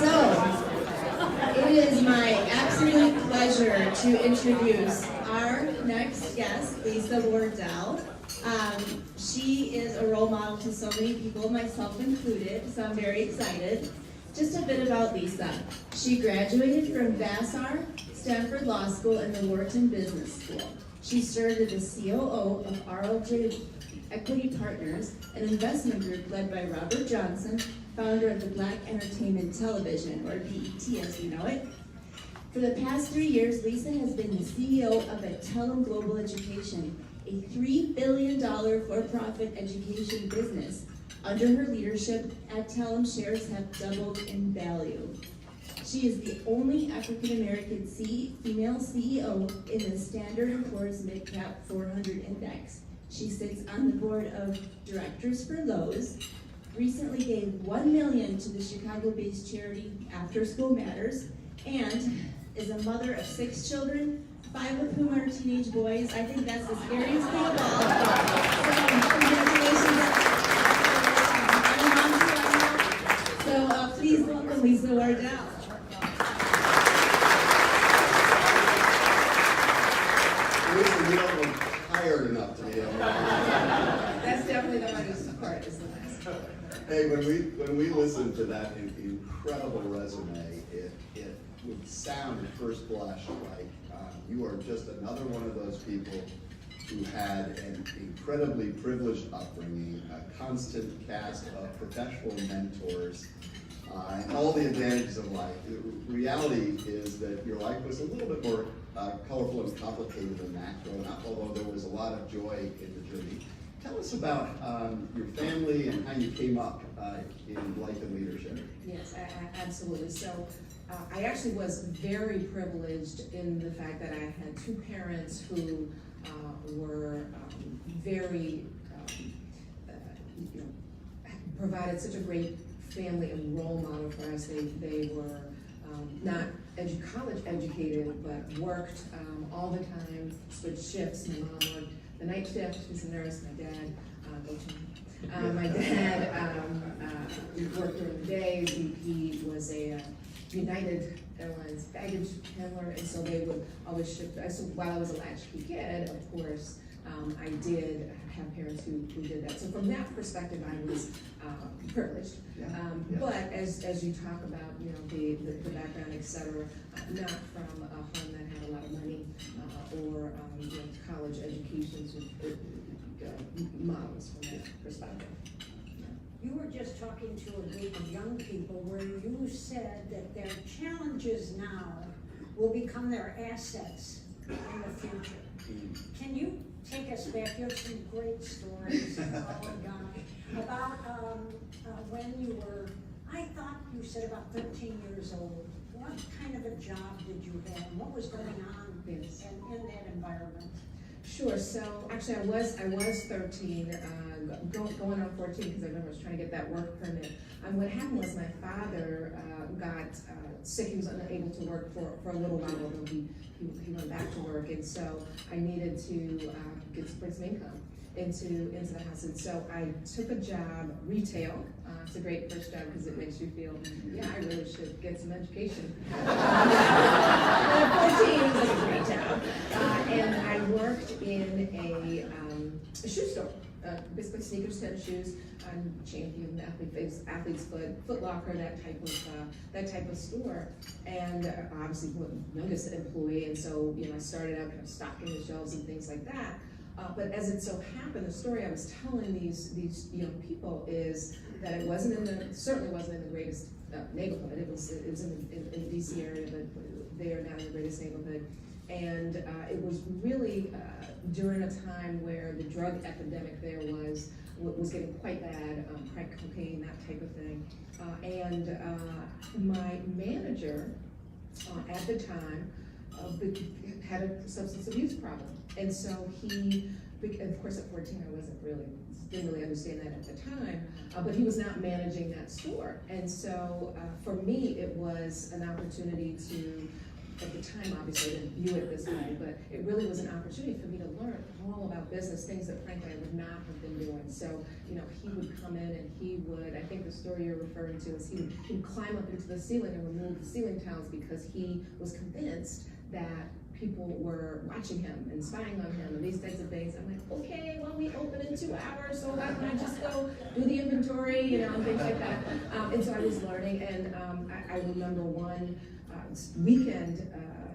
It is my absolute pleasure to introduce our next guest, Lisa Wardell. She is a role model to so many people, myself included, so I'm very excited. Just a bit about Lisa. She graduated from Vassar, Stanford Law School, and the Wharton Business School. She served as the COO of RLJ Equity Partners, an investment group led by Robert Johnson, founder of the Black Entertainment Television, or BET as we know it. For the past 3 years, Lisa has been the CEO of Adtalem Global Education, a $3 billion for-profit education business. Under her leadership, Adtalem shares have doubled in value. She is the only African-American female CEO in the Standard & Poor's Mid-Cap 400 Index. She sits on the board of directors for Lowe's, recently gave $1 million to the Chicago-based charity After School Matters, and is a mother of 6 children, 5 of whom are teenage boys. I think that's the scariest thing of all. So, congratulations. So please welcome Lisa Wardell. Lisa, you don't look tired enough to be able to. That's definitely the hardest part, is the last part. Hey, when we listen to that incredible resume, it would sound at first blush like you are just another one of those people who had an incredibly privileged upbringing, a constant cast of professional mentors, and all the advantages of life. The reality is that your life was a little bit more colorful and complicated than that growing up, although there was a lot of joy in the journey. Tell us about your family and how you came up in life and leadership. Yes, absolutely. So I actually was very privileged in the fact that I had 2 parents who were very, provided such a great family and role model for us. They were not college educated, but worked all the time, switched shifts. My mom worked the night shift, she's a nurse. My dad, my dad worked during the day. He was a United Airlines baggage handler, and so they would always ship. So while I was a latchkey kid, of course, I did have parents who did that. So from that perspective, I was privileged. But as you talk about, the background, etc., not from a home that had a lot of money or college educations models from that perspective. You were just talking to a group of young people where you said that their challenges now will become their assets in the future. Can you take us back? You have some great stories, about when you were, I thought you said about 13 years old. What kind of a job did you have? What was going on in that environment? Sure. So actually, I was 13, going on 14, because I remember I was trying to get that work permit. What happened was my father got sick. He was unable to work for a little while, although he went back to work, and so I needed to bring some income into the house. And so I took a job, retail. It's a great first job because it makes you feel, yeah, I really should get some education. At 14, it was a great job. And I worked in a shoe store, basically sneakers, tennis shoes, Champion, Athlete's Foot Locker, that type of store. And obviously, youngest employee, and so I started out kind of stocking the shelves and things like that. But as it so happened, the story I was telling these young people is that it certainly wasn't in the greatest neighborhood. It was in the DC area, but they are now in the greatest neighborhood. And it was really during a time where the drug epidemic there was getting quite bad, crack cocaine, that type of thing. And my manager at the time had a substance abuse problem. And so he, of course at 14 I didn't really understand that at the time, but he was not managing that store. And so for me, it was an opportunity to at the time, obviously, I didn't view it this way, but it really was an opportunity for me to learn all about business, things that frankly I would not have been doing. So, he would come in and he would, I think the story you're referring to is he'd climb up into the ceiling and remove the ceiling tiles because he was convinced that people were watching him and spying on him and these types of things. I'm like, okay, well, we open in 2 hours, so why don't I just go do the inventory, and things like that. And so I was learning, and I remember one weekend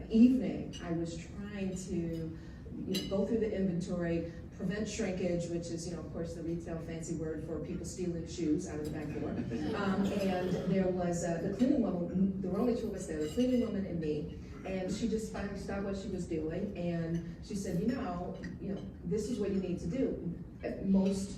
evening, I was trying to go through the inventory, prevent shrinkage, which is, of course, the retail fancy word for people stealing shoes out of the back door. And there was the cleaning woman, there were only 2 of us there, the cleaning woman and me. And she just finally stopped what she was doing, and she said, this is what you need to do. Most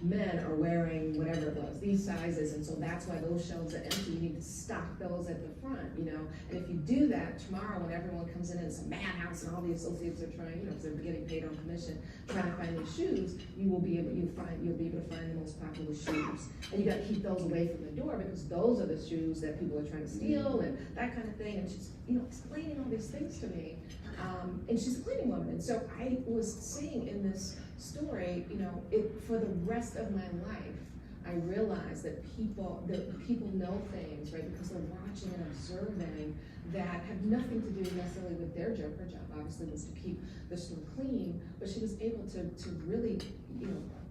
men are wearing whatever it was, these sizes, and so that's why those shelves are empty. You need to stock those at the front, and if you do that tomorrow when everyone comes in and it's a madhouse and all the associates are trying, because they're getting paid on commission, trying to find these shoes, you'll be able to find the most popular shoes. And you got to keep those away from the door because those are the shoes that people are trying to steal and that kind of thing. And she's explaining all these things to me. And she's a cleaning woman, and so I was saying in this story, for the rest of my life, I realized that people know things, right, because they're watching and observing that have nothing to do necessarily with their job. Her job obviously was to keep the store clean, but she was able to really,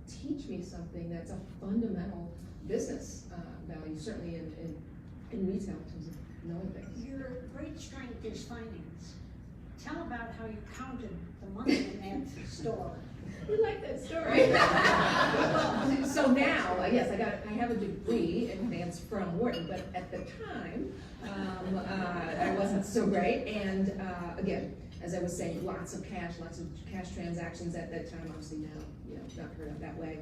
teach me something that's a fundamental business value, certainly in retail in terms of knowing things. Your great strength is finance. Tell about how you counted the money in that store. We like that story. Well, so now, yes, I have a degree in finance from Wharton, but at the time, I wasn't so great. And again, as I was saying, lots of cash transactions at that time. Obviously now, not heard of that way.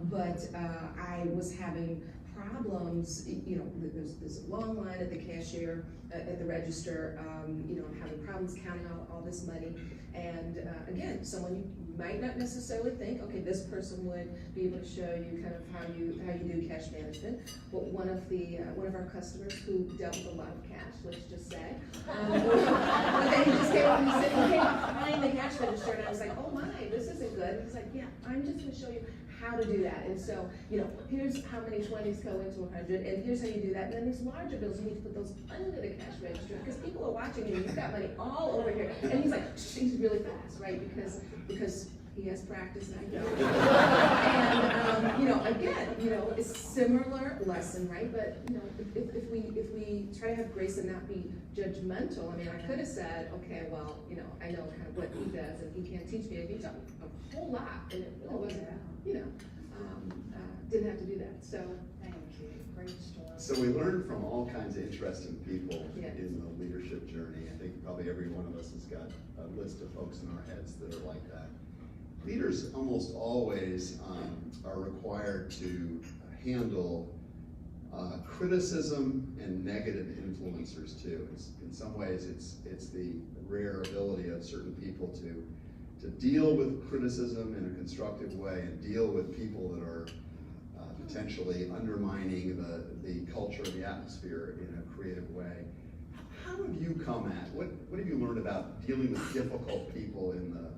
But I was having problems. There's a long line at the cashier, at the register. I'm having problems counting all this money. And again, someone you might not necessarily think, okay, this person would be able to show you kind of how you do cash management. But one of our customers who dealt with a lot of cash, let's just say, but then he just came up and he said, he came up behind the cash register, and I was like, oh my, this isn't good. And he's like, yeah, I'm just going to show you how to do that. And so, here's how many 20s go into 100, and here's how you do that. And then these larger bills, you need to put those under the cash register because people are watching you. You've got money all over here. And he's like, he's really fast, right? Because he has practice and I don't. And again, it's similar lesson, right? But if we try to have grace and not be judgmental, I could have said, okay, well, I know kind of what he does, and he can't teach me. He taught me a whole lot, and it really wasn't, didn't have to do that. So Thank you. Great story. So we learn from all kinds of interesting people Yes. in the leadership journey. I think probably every one of us has got a list of folks in our heads that are like that. Leaders almost always are required to handle criticism and negative influencers too. In some ways, it's the rare ability of certain people to deal with criticism in a constructive way and deal with people that are potentially undermining the culture, the atmosphere in a creative way. How have you come at, what have you learned about dealing with difficult people in the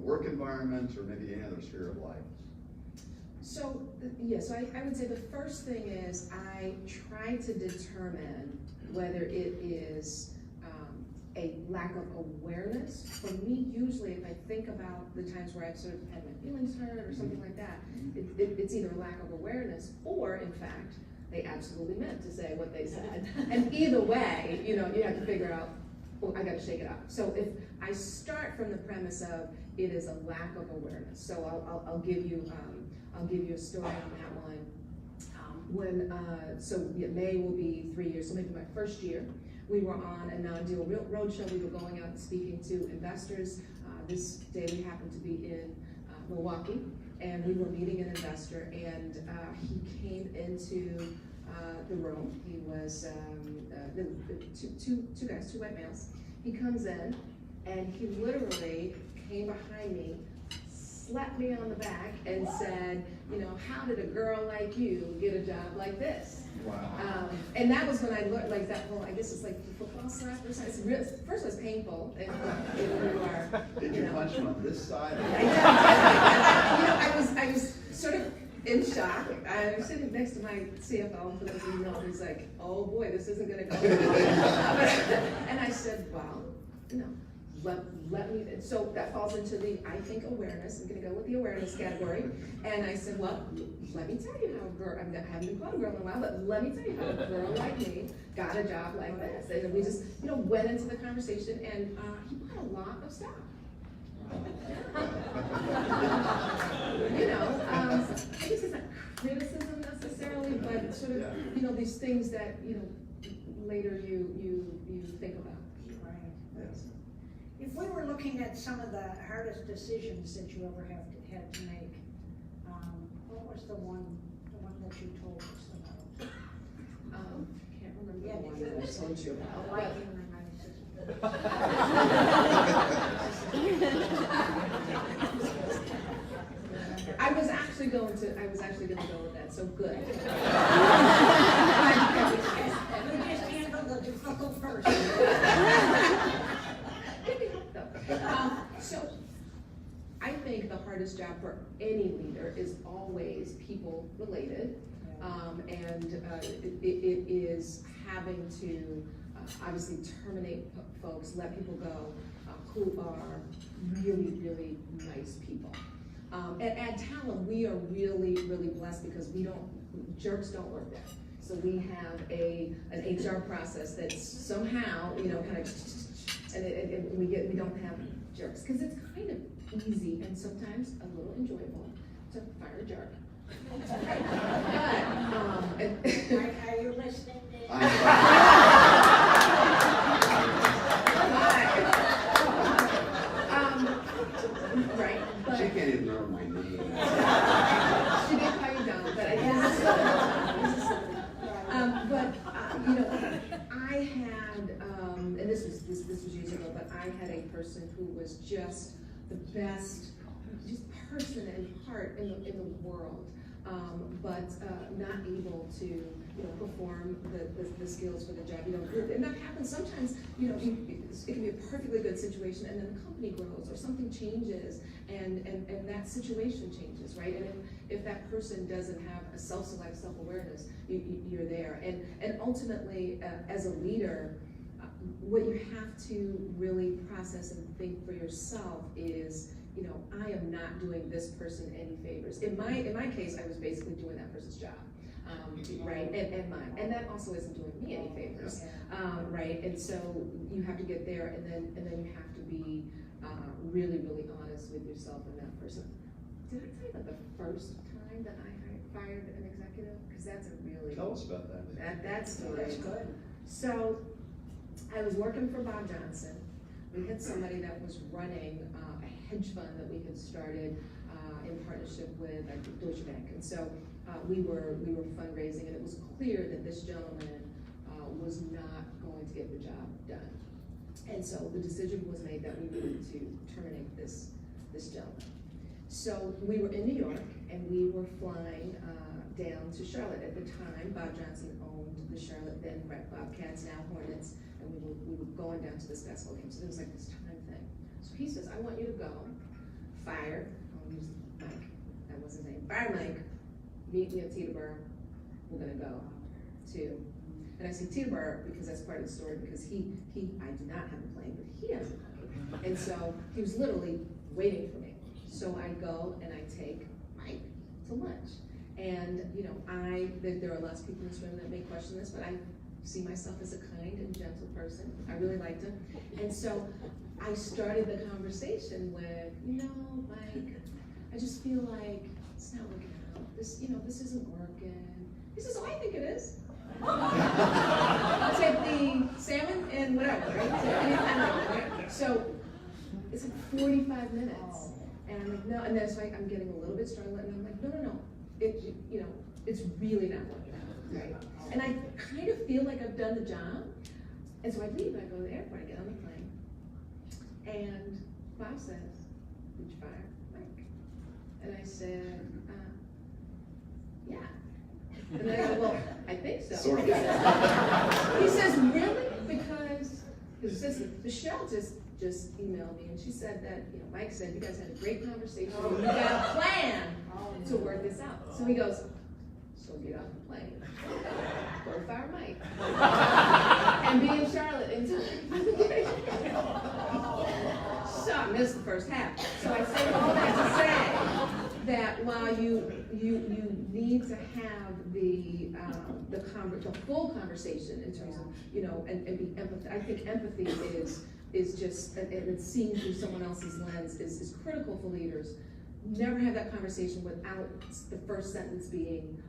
work environment or maybe any other sphere of life? So I would say the first thing is I try to determine whether it is a lack of awareness. For me, usually if I think about the times where I've sort of had my feelings hurt or something like that, it's either a lack of awareness or, in fact, they absolutely meant to say what they said. And either way, you have to figure out, oh, I got to shake it up. So if I start from the premise of it is a lack of awareness, so I'll give you a story on that one. May will be 3 years, so maybe my first year. We were on a non-deal roadshow. We were going out and speaking to investors. This day we happened to be in Milwaukee, and we were meeting an investor, and he came into the room. He was two guys, 2 white males. He comes in, and he literally came behind me, slapped me on the back and said, you know, how did a girl like you get a job like this? Wow. And that was when I learned, like, that whole, I guess it's like the football slap or something. It's real, first it was painful, and you are, Did you punch him on this side? I was sort of in shock. I was sitting next to my CFO, for those of you who know, he's like, oh boy, this isn't gonna go well. And I said, well, you know, let me, so that falls into the, I think, awareness. I'm gonna go with the awareness category. And I said, well, let me tell you how a girl, I haven't been called a girl in a while, but let me tell you how a girl like me got a job like this. And we just, you know, went into the conversation, and he bought a lot of stuff. You know, I guess it's not criticism necessarily, but sort of, you know, these things that, you know, later you think about. Right. Yes. If we were looking at some of the hardest decisions that you ever had to make, what was the one that you told us about? Can't remember Yeah, the one that I told you about. but- Liking the nicest. I was actually going to go with that, so good. We just handled the difficult first. So, I think the hardest job for any leader is always people related. And it is having to obviously terminate folks, let people go who are really, really nice people. At Adtalem, we are really, really blessed because jerks don't work there. So we have an HR process that's somehow, you know, kind of, and we don't have jerks, because it's kind of easy and sometimes a little enjoyable to fire a jerk. Are you listening? Right, but She can't even remember my name. she did call you down, but I guess. You know, I had, and this was years ago, but I had a person who was just the best, just person and heart in the world, but not able to, you know, perform the skills for the job. You know, and that happens sometimes. You know, it can be a perfectly good situation, and then the company grows or something changes, and that situation changes, right? And if that person doesn't have a self-awareness, you're there. And ultimately, as a leader, what you have to really process and think for yourself is, you know, I am not doing this person any favors. In my case, I was basically doing that person's job, right? And mine, and that also isn't doing me any favors, right? And so you have to get there, and then you have to be really, really honest with yourself and that person. Did I tell you about the first time that I fired an executive? Because that's a really Tell us about that. that story. That's good. So I was working for Bob Johnson. We had somebody that was running a hedge fund that we had started in partnership with Deutsche Bank, and so we were fundraising, and it was clear that this gentleman was not going to get the job done, and so the decision was made that we needed to terminate this gentleman. So we were in New York, and we were flying down to Charlotte. At the time, Bob Johnson owned the Charlotte, then Bobcats, now Hornets, and we were going down to this basketball game. So there was like this time thing. So he says, I want you to go, fire, I'll use Mike, that was his name, fire Mike, meet me at Teterboro, we're gonna go to, and I say Teterboro because that's part of the story, because I do not have a plane, but he has a plane. And so he was literally waiting for me. So I go and I take Mike to lunch. And, you know, there are lots of people in this room that may question this, but I see myself as a kind and gentle person. I really liked him. And so I started the conversation with, you know, Mike, I just feel like it's not working out. This isn't working. He says, oh, I think it is. I'll take the salmon and whatever, right? So it's like 45 minutes. And I'm like, no, and that's why I'm getting a little bit stronger, and I'm like, no. It's really not working out, right? And I kind of feel like I've done the job, and so I leave, I go to the airport, I get on the plane, and Bob says, did you fire Mike? And I said, yeah. And I go, well, I think so. Sort of. He says, really? Because his assistant, Michelle, just emailed me, and she said that, Mike said, you guys had a great conversation, and you got a plan to work this out. So he goes, so get off the plane, go fire Mike, and be in Charlotte in time. So I missed the first half. So I say all that to say that while you need to have the full conversation in terms of, and be empathy. I think empathy is just, and it's seen through someone else's lens is critical for leaders. Never have that conversation without the first sentence being,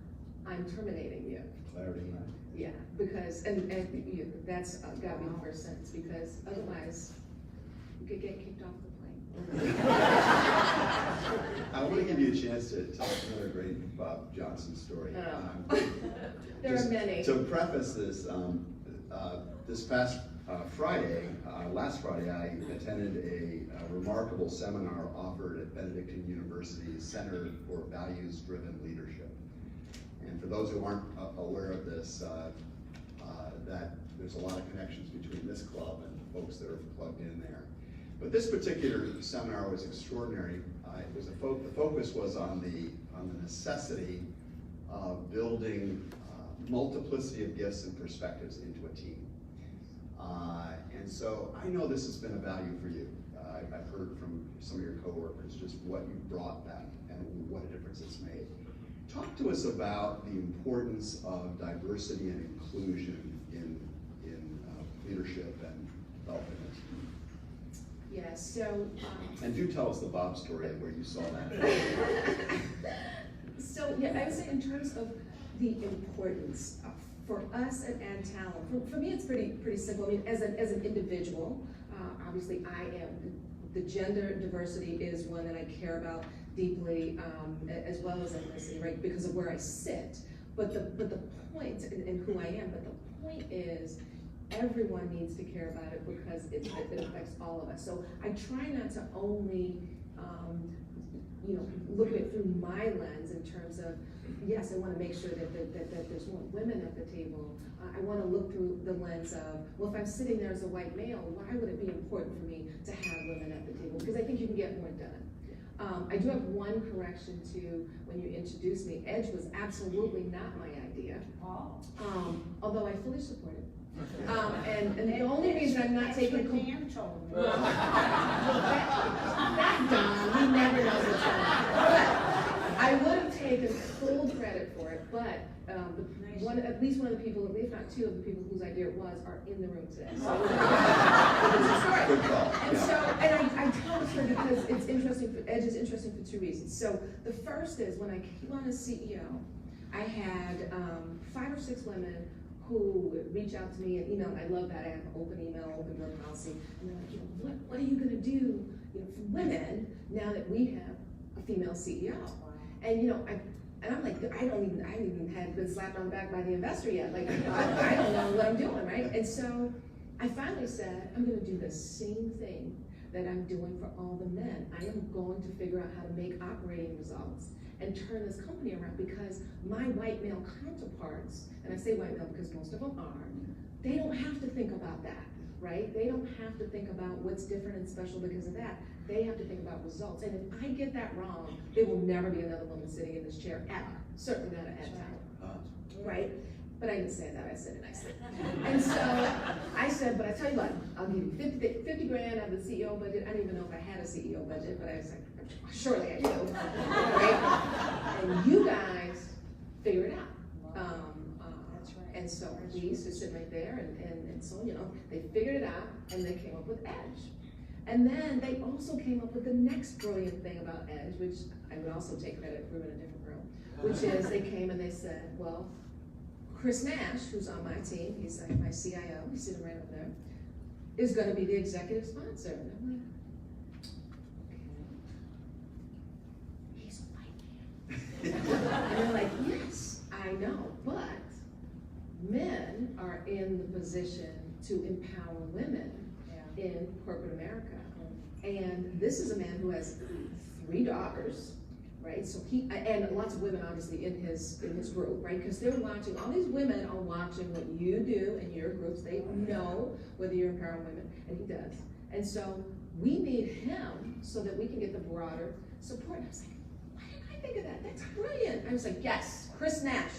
I'm terminating you. Clarity, right? Yeah, because, and that's gotta be the first sentence, because otherwise you could get kicked off the plane. I want to give you a chance to tell another great Bob Johnson story. There are many. To preface this, this past last Friday, I attended a remarkable seminar offered at Benedictine University's Center for Values-Driven Leadership. And for those who aren't aware of this, that there's a lot of connections between this club and folks that are plugged in there. But this particular seminar was extraordinary. The focus was on the necessity of building multiplicity of gifts and perspectives into a team. And so I know this has been a value for you. I've heard from some of your coworkers just what you brought back and what a difference it's made. Talk to us about the importance of diversity and inclusion in leadership and development. Yeah, so. And do tell us the Bob story of where you saw that. So, yeah, I would say in terms of the importance for us at Add Talent, for me it's pretty simple. I mean, as an individual, obviously I am, the gender diversity is one that I care about deeply, as well as ethnicity, right, because of where I sit. But the point, and who I am, but the point is, everyone needs to care about it because it affects all of us. So I try not to only, look at it through my lens in terms of, yes, I want to make sure that there's more women at the table. I want to look through the lens of, well, if I'm sitting there as a white male, why would it be important for me to have women at the table? Because I think you can get more done. I do have one correction to when you introduced me. EDGE was absolutely not my idea, although I fully support it. And the only reason I'm not taking Dan told me. that Don, he never knows what's going on. But I would have taken full credit for it, but at least one of the people, if not two of the people whose idea it was, are in the room today. So it's a story. Good call. And so, and I tell this story because it's interesting. EDGE is interesting for two reasons. So the first is when I came on as CEO, I had 5 or 6 women who would reach out to me and email. I love that. I have an open email, open door policy. And they're like, what are you going to do, for women now that we have a female CEO? And I'm like, I haven't even been slapped on the back by the investor yet. Like, I don't know what I'm doing, right? And so I finally said, I'm going to do the same thing that I'm doing for all the men. I am going to figure out how to make operating results and turn this company around, because my white male counterparts, and I say white male because most of them are, they don't have to think about that, right? They don't have to think about what's different and special because of that. They have to think about results. And if I get that wrong, there will never be another woman sitting in this chair ever. Certainly not at Talent, right? But I didn't say that, I said it nicely. And so I said, but I tell you what, I'll give you 50 grand out of the CEO budget. I didn't even know if I had a CEO budget, but I was like, surely I do, right? And you guys figure it out. That's right. And so we used to sit right there, and so, they figured it out, and they came up with EDGE. And then they also came up with the next brilliant thing about EDGE, which I would also take credit for in a different room, which is they came and they said, well, Chris Nash, who's on my team, he's like my CIO, he's sitting right over there, is going to be the executive sponsor. And I'm like, he's a white man. And they're like, yes, I know, but men are in the position to empower women in corporate America. And this is a man who has 3 daughters, right? So and lots of women obviously in his group, right? Because they're watching, all these women are watching what you do in your groups. They know whether you're empowering women, and he does. And so we need him so that we can get the broader support. And I was like, why didn't I think of that? That's brilliant. I was like, yes, Chris Nash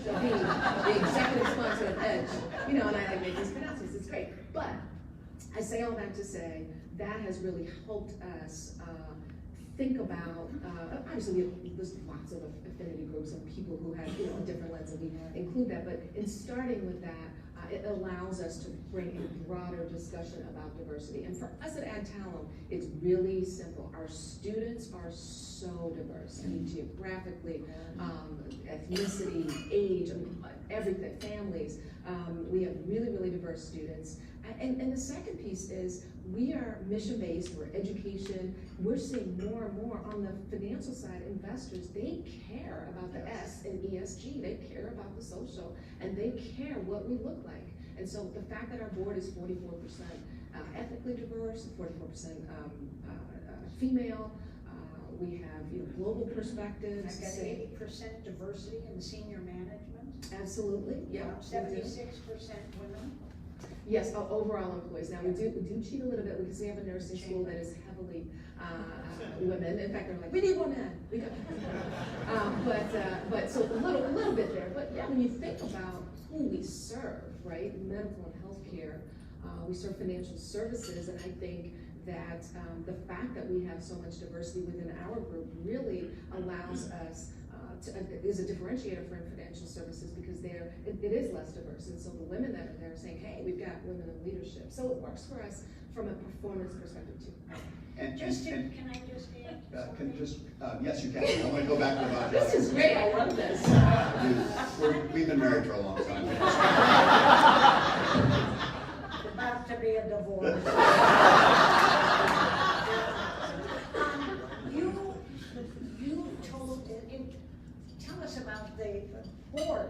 shall be the executive sponsor of Edge. You know, and I like make these pronouncements. It's great. But I say all that to say that has really helped us think about, obviously there's lots of affinity groups and people who have, you know, a different lens, and we include that, but in starting with that, it allows us to bring a broader discussion about diversity. And for us at Adtalem, it's really simple. Our students are so diverse, I mean, geographically, ethnicity, age, I mean, everything, families. We have really, really diverse students. And the second piece is we are mission-based, we're education. We're seeing more and more on the financial side, investors, they care about the S in ESG, they care about the social, and they care what we look like. And so the fact that our board is 44% ethnically diverse, 44% female, we have, you know, global perspectives. I've got 80% diversity in senior management. Absolutely, yeah. 76% women. Yes, overall employees. Now, we do cheat a little bit because we have a nursing school that is heavily women. In fact, they're like, we need more men. We got but so a little bit there. But yeah, when you think about who we serve, right? Medical and healthcare, we serve financial services, and I think that the fact that we have so much diversity within our group really allows us is a differentiator for financial services because it is less diverse, and so the women that are there are saying, hey, we've got women in leadership. So it works for us from a performance perspective too. Can I just add? Yes, you can. I want to go back to about. This is great, I love this. We've been married for a long time. About to be a divorce. You told, tell us about the board,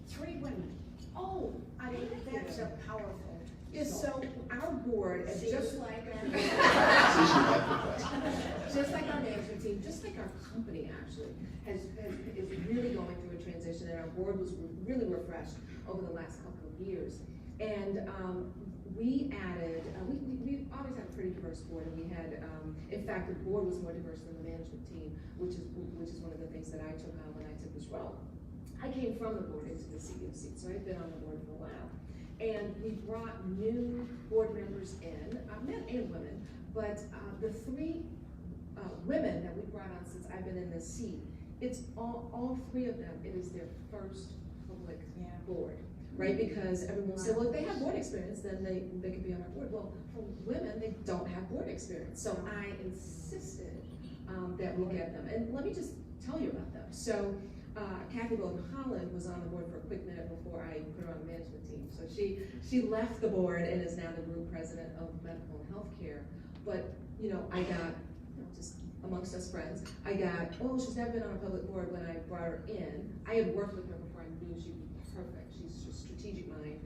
3 women. Oh, I mean, that's a powerful. yes, so our board, is just like just like our management team, just like our company actually, is really going through a transition, and our board was really refreshed over the last couple of years. And we added, we always had a pretty diverse board, and we had, in fact, the board was more diverse than the management team, which is one of the things that I took on when I took this role. I came from the board into the CEO seat, so I've been on the board for a while. And we brought new board members in, men and women, but the 3 women that we brought on since I've been in this seat, it's all 3 of them, it is their first public board. Right, because everyone will say, well, if they have board experience, then they could be on our board. Well, for women, they don't have board experience. So I insisted that we get them. And let me just tell you about them. So Kathy Bowden-Holland was on the board for a quick minute before I put her on the management team. So she left the board and is now the group president of medical and healthcare. But, you know, I got, just amongst us friends, I got, oh, she's never been on a public board. When I brought her in, I had worked with her before I knew she'd be perfect. She's just strategic mind.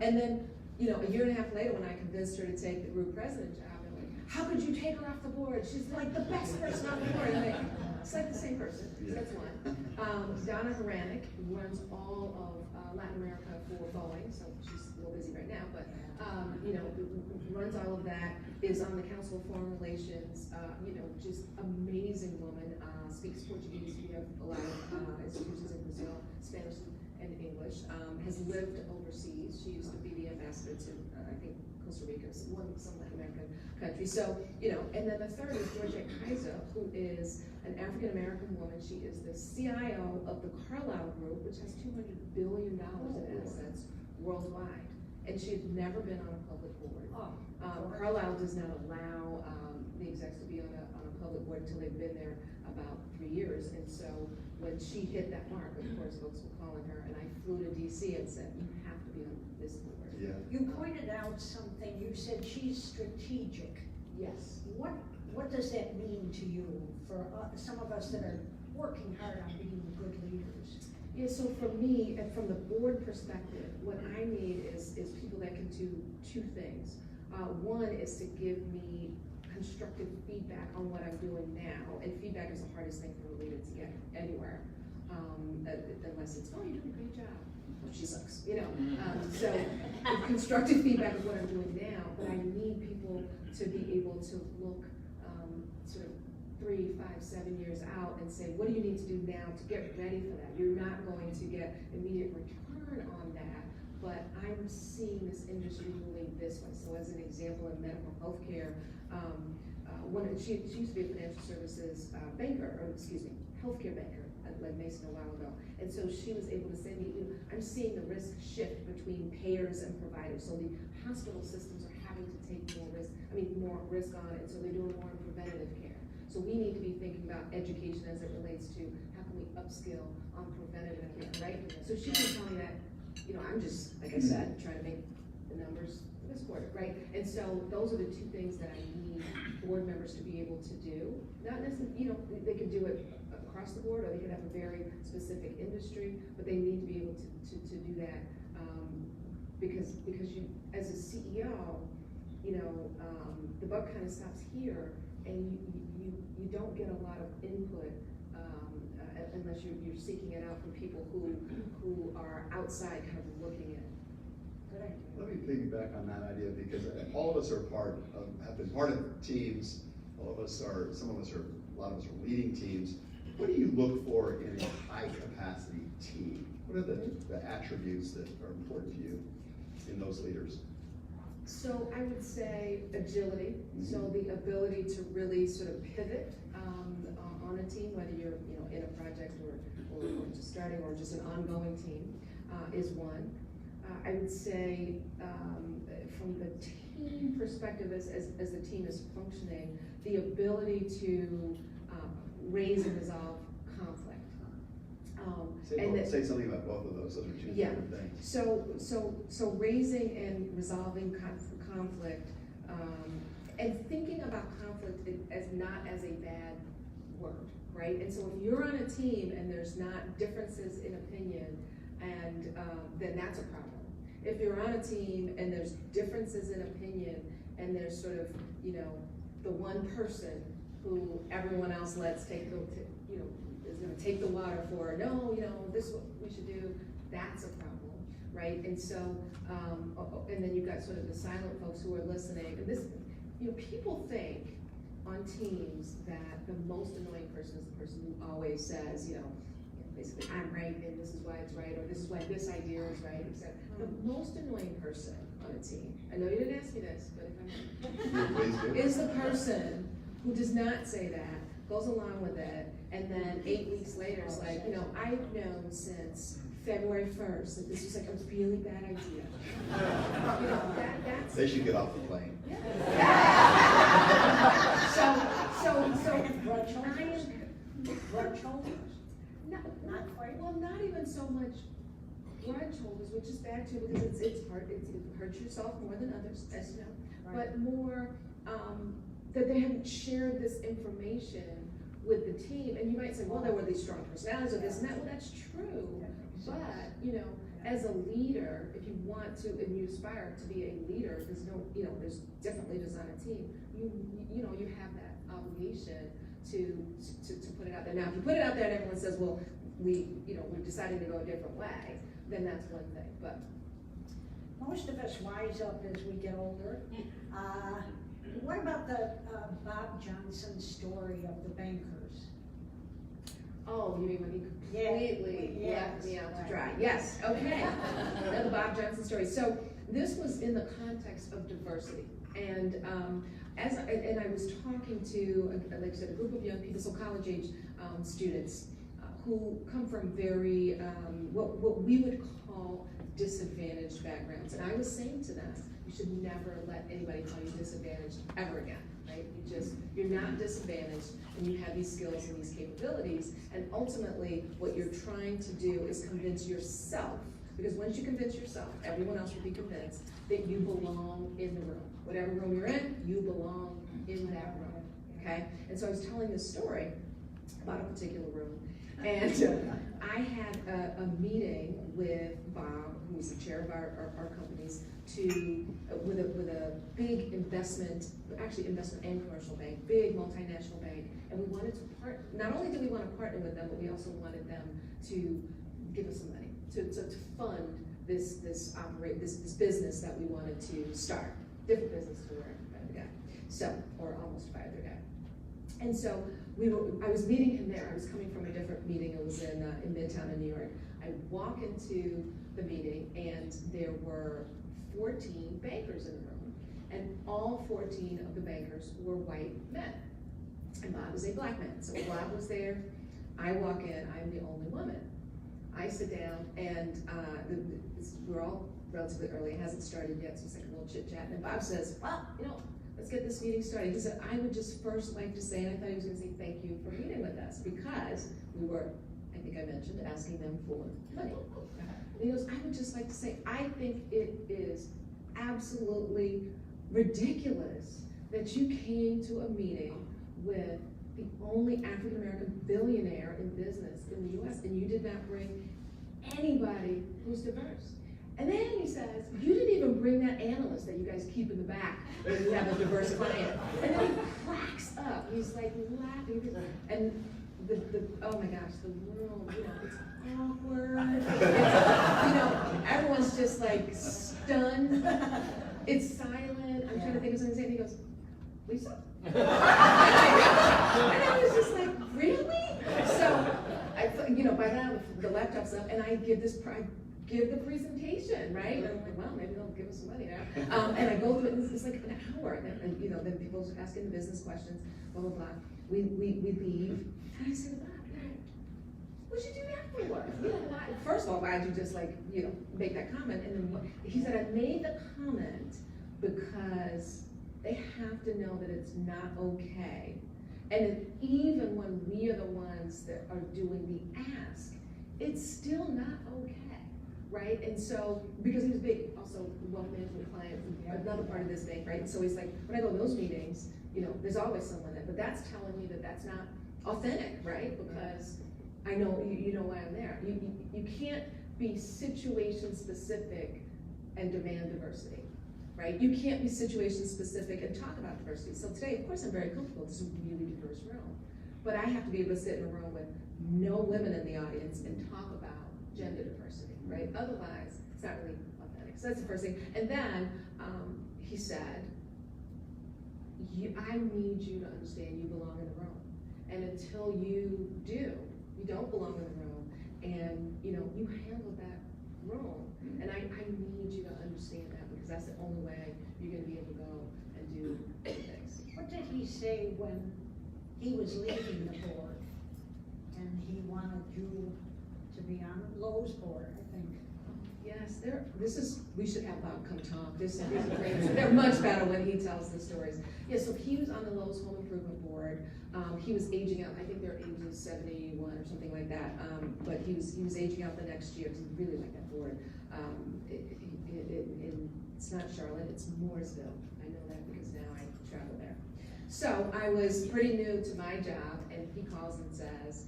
And then, you know, a year and a half later when I convinced her to take the group president job, I'm like, how could you take her off the board? She's like the best person on the board. Like, it's like the same person, that's one. Donna Haranek runs all of Latin America for Boeing, so she's a little busy right now, but, you know, runs all of that, is on the Council of Foreign Relations, you know, just amazing woman, speaks Portuguese, we have a lot of institutions in Brazil, Spanish, and English, has lived overseas. She used to be the ambassador to, I think, Costa Rica, some Latin American country. So, you know, and then the third is Georgette Kaiser, who is an African-American woman. She is the CIO of the Carlyle Group, which has $200 billion in assets worldwide. And she had never been on a public board. Carlyle does not allow the execs to be on a public board until they've been there about 3 years. And so when she hit that mark, of course, folks were calling her, and I flew to DC and said, you have to be on this board. Yeah. You pointed out something, you said she's strategic. Yes. What does that mean to you, for some of us that are working hard on being good leaders? Yeah, so for me, and from the board perspective, what I need is people that can do 2 things. One is to give me constructive feedback on what I'm doing now, and feedback is the hardest thing for a leader to get anywhere, unless it's, oh, you're doing a great job, well, she sucks, you know. So constructive feedback is what I'm doing now, but I need people to be able to look sort of 3, 5, 7 years out and say, what do you need to do now to get ready for that? You're not going to get immediate return on that, but I'm seeing this industry moving this way. So as an example, in medical healthcare, she used to be a financial services banker, or excuse me, healthcare banker at Mason a while ago. And so she was able to say to me, you know, I'm seeing the risk shift between payers and providers. So the hospital systems are having to take more risk on it, so they're doing more in preventative care. So we need to be thinking about education as it relates to how can we upskill on preventative care, right? So she can tell me that, you know, I'm just, like I said, trying to make the numbers for this quarter, right? And so those are the two things that I need board members to be able to do. Not necessarily, you know, they can do it across the board, or they could have a very specific industry, but they need to be able to do that, because you, as a CEO, you know, the buck kind of stops here, and you don't get a lot of input unless you're seeking it out from people who are outside kind of looking at it. Good idea. Let me piggyback on that idea, because all of us have been part of teams. A lot of us are leading teams. What do you look for in a high capacity team? What are the attributes that are important to you in those leaders? So I would say agility, so the ability to really sort of pivot on a team, whether you're in a project or just starting or just an ongoing team, is one. I would say from the team perspective, as the team is functioning, the ability to raise and resolve conflict. Say something about both of those. Those are two different things. So raising and resolving conflict, and thinking about conflict as not as a bad word, right? And so if you're on a team and there's not differences in opinion, and then that's a problem. If you're on a team and there's differences in opinion, and there's sort of, you know, the one person who everyone else lets take the, you know, is going to take the water for, no, you know, this is what we should do, that's a problem, right? And so, and then you've got sort of the silent folks who are listening. And this, you know, people think on teams that the most annoying person is the person who always says, you know, basically, I'm right, and this is why it's right, or this is why this idea is right, except the most annoying person on a team, I know you didn't ask me this, but if I'm is the person who does not say that, goes along with it, and then 8 weeks later is like, you know, I've known since February 1st that this was like a really bad idea. You know, that's... They should get off the plane. Grudge holders? Not quite. Well, not even so much grudge holders, which is bad too, because it hurts yourself more than others, as you know, but more that they haven't shared this information with the team. And you might say, well, there were these strong personalities or this and that. Well, that's true, but you know, as a leader, if you want to and you aspire to be a leader, there's no, you know, there's different leaders on a team. You know, you have that obligation to put it out there. Now, if you put it out there and everyone says, well, we've decided to go a different way, then that's one thing. But most of us wise up as we get older. What about the Bob Johnson story of the bankers? Oh, you mean when he completely left me out to dry? Yes, okay. The Bob Johnson story. So this was in the context of diversity. And I was talking to, like I said, a group of young people, so college age students who come from very, what we would call disadvantaged backgrounds. And I was saying to them, you should never let anybody call you disadvantaged ever again, right? You're not disadvantaged, and you have these skills and these capabilities, and ultimately what you're trying to do is convince yourself, because once you convince yourself, everyone else will be convinced that you belong in the room. Whatever room you're in, you belong in that room, okay? And so I was telling this story about a particular room, And I had a meeting with Bob, who's the chair of our companies, with a big investment and commercial bank, big multinational bank, and we wanted to not only did we want to partner with them, but we also wanted them to give us some money to fund this business that we wanted to start, different business to where I fired the guy, so, or almost fired the guy. And so I was meeting him there. I was coming from a different meeting. It was in Midtown in New York. I walk into the meeting and there were 14 bankers in the room, and all 14 of the bankers were white men. And Bob was a black man. So Bob was there. I walk in, I'm the only woman. I sit down and we're all relatively early. It hasn't started yet, so it's like a little chit chat. And Bob says, well, let's get this meeting started. He said, I would just first like to say, and I thought he was going to say thank you for meeting with us, because we were, I think I mentioned, asking them for money. And he goes, I would just like to say, I think it is absolutely ridiculous that you came to a meeting with the only African-American billionaire in business in the US, and you did not bring anybody who's diverse. And then he says, you didn't even bring that analyst that you guys keep in the back when you have a diverse client. And then he cracks up. He's like laughing. And oh my gosh, the world, it's awkward. Everyone's just like stunned. It's silent. I'm trying to think of something to say, and he goes, Lisa? And I was just like, really? So, by now the laptop's up, and I give the presentation, right? And I'm like, well, maybe they'll give us some money now. And I go through it, and it's like an hour, and then people are asking the business questions, blah, blah, blah. We leave, and I said, wow, what'd you do that for? First of all, why'd you just make that comment? And then he said, I made the comment because they have to know that it's not okay. And even when we are the ones that are doing the ask, it's still not okay, right? And so, because he was big, also wealth management client, another part of this bank, right? So he's like, when I go to those meetings, there's always someone there, but that's telling me that that's not authentic, right? Because I know, you know why I'm there. You can't be situation specific and demand diversity, right? You can't be situation specific and talk about diversity. So today, of course, I'm very comfortable. This is a really diverse room, but I have to be able to sit in a room with no women in the audience and talk about gender diversity, right? Otherwise, it's not really authentic. So that's the first thing. And then he said, I need you to understand you belong in the room. And until you do, you don't belong in the room, and you handle that room. And I need you to understand that, because that's the only way you're going to be able to go and do things. What did he say when he was leaving the board and he wanted you to be on Lowe's board, I think? Yes, we should have Bob come talk. They're much better when he tells the stories. Yeah, so he was on the Lowe's Home Improvement Board. He was aging out. I think their age is 71 or something like that. But he was aging out the next year. He really liked that board. It's not Charlotte, it's Mooresville. I know that because now I travel there. So I was pretty new to my job, and he calls and says,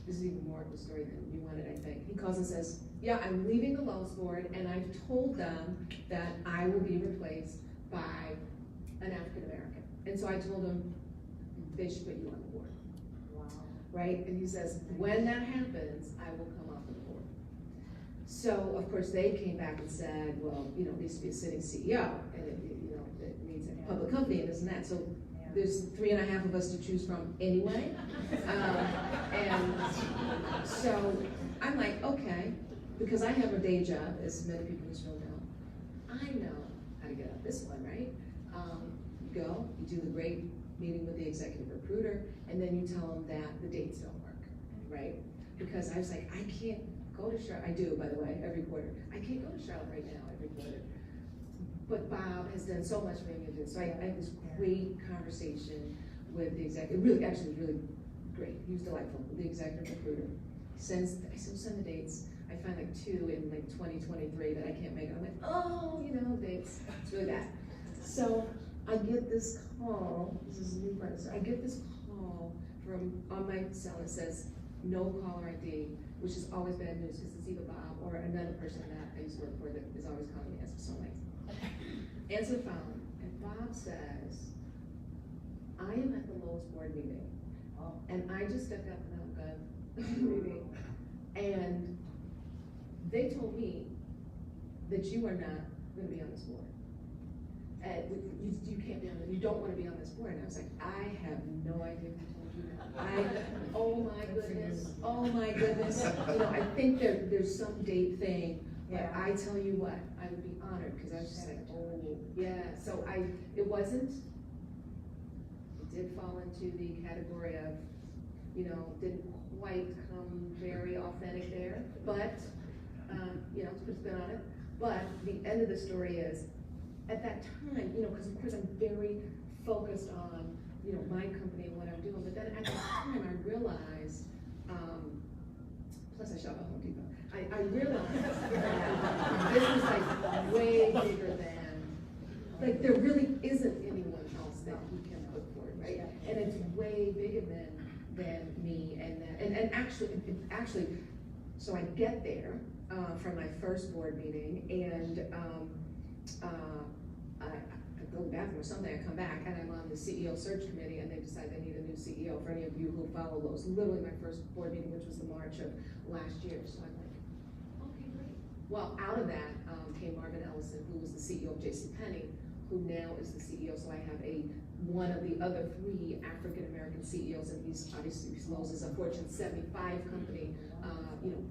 this is even more of a story than you wanted, I think. He calls and says, yeah, I'm leaving the Lowe's board, and I've told them that I will be replaced by an African American. And so I told him they should put you on the board. Wow. Right? And he says, when that happens, I will come off the board. So, of course, they came back and said, well, it needs to be a sitting CEO, and it needs a public company, and this and that. So there's 3.5 of us to choose from anyway. And so I'm like, okay, because I have a day job, as many people in this room know. I know how to get out this one, right? You go, you do the great meeting with the executive recruiter, and then you tell them that the dates don't work, right? Because I was like, I can't go to Charlotte. I do, by the way, every quarter. I can't go to Charlotte right now every quarter. But Bob has done so much for me to do. So I had this great conversation with the executive. Really, actually, it was really great. He was delightful. The executive recruiter. I said, send the dates. I find 2 in 2023 that I can't make it. I'm like, oh, dates. It's really bad. So I get this call. This is a new part. So I get this call on my cell. It says, no caller ID, which is always bad news because it's either Bob or another person that I used to work for that is always calling me answer so late. Answer the phone, and Bob says, I am at the lowest board meeting, and I just stepped up and I'm good meeting, and they told me that you are not going to be on this board. You can't be on it. You don't want to be on this board. And I was like, I have no idea who told you that. Oh my goodness. Oh my goodness. You know, I think there's some date thing, but I tell you what, I would be honored because I was just like, oh yeah. So it did fall into the category of, you know, didn't quite come very authentic there, but you know, to put a spin on it. But the end of the story is, at that time, you know, because of course I'm very focused on, you know, my company and what I'm doing, but then at that time I realized, plus I shop at Home Depot, I realized that this was like way bigger than, like there really isn't anyone else that he can put forward, right? And it's way bigger than me and actually, so I get there from my first board meeting and I go to the bathroom or something, I come back and I'm on the CEO search committee and they decide they need a new CEO. For any of you who follow those, literally my first board meeting, which was the March of last year. So I'm like, okay, great. Well, out of that came Marvin Ellison, who was the CEO of JCPenney, who now is the CEO. So I have one of the other 3 African-American CEOs, and he's obviously discloses a Fortune 75 company, you know,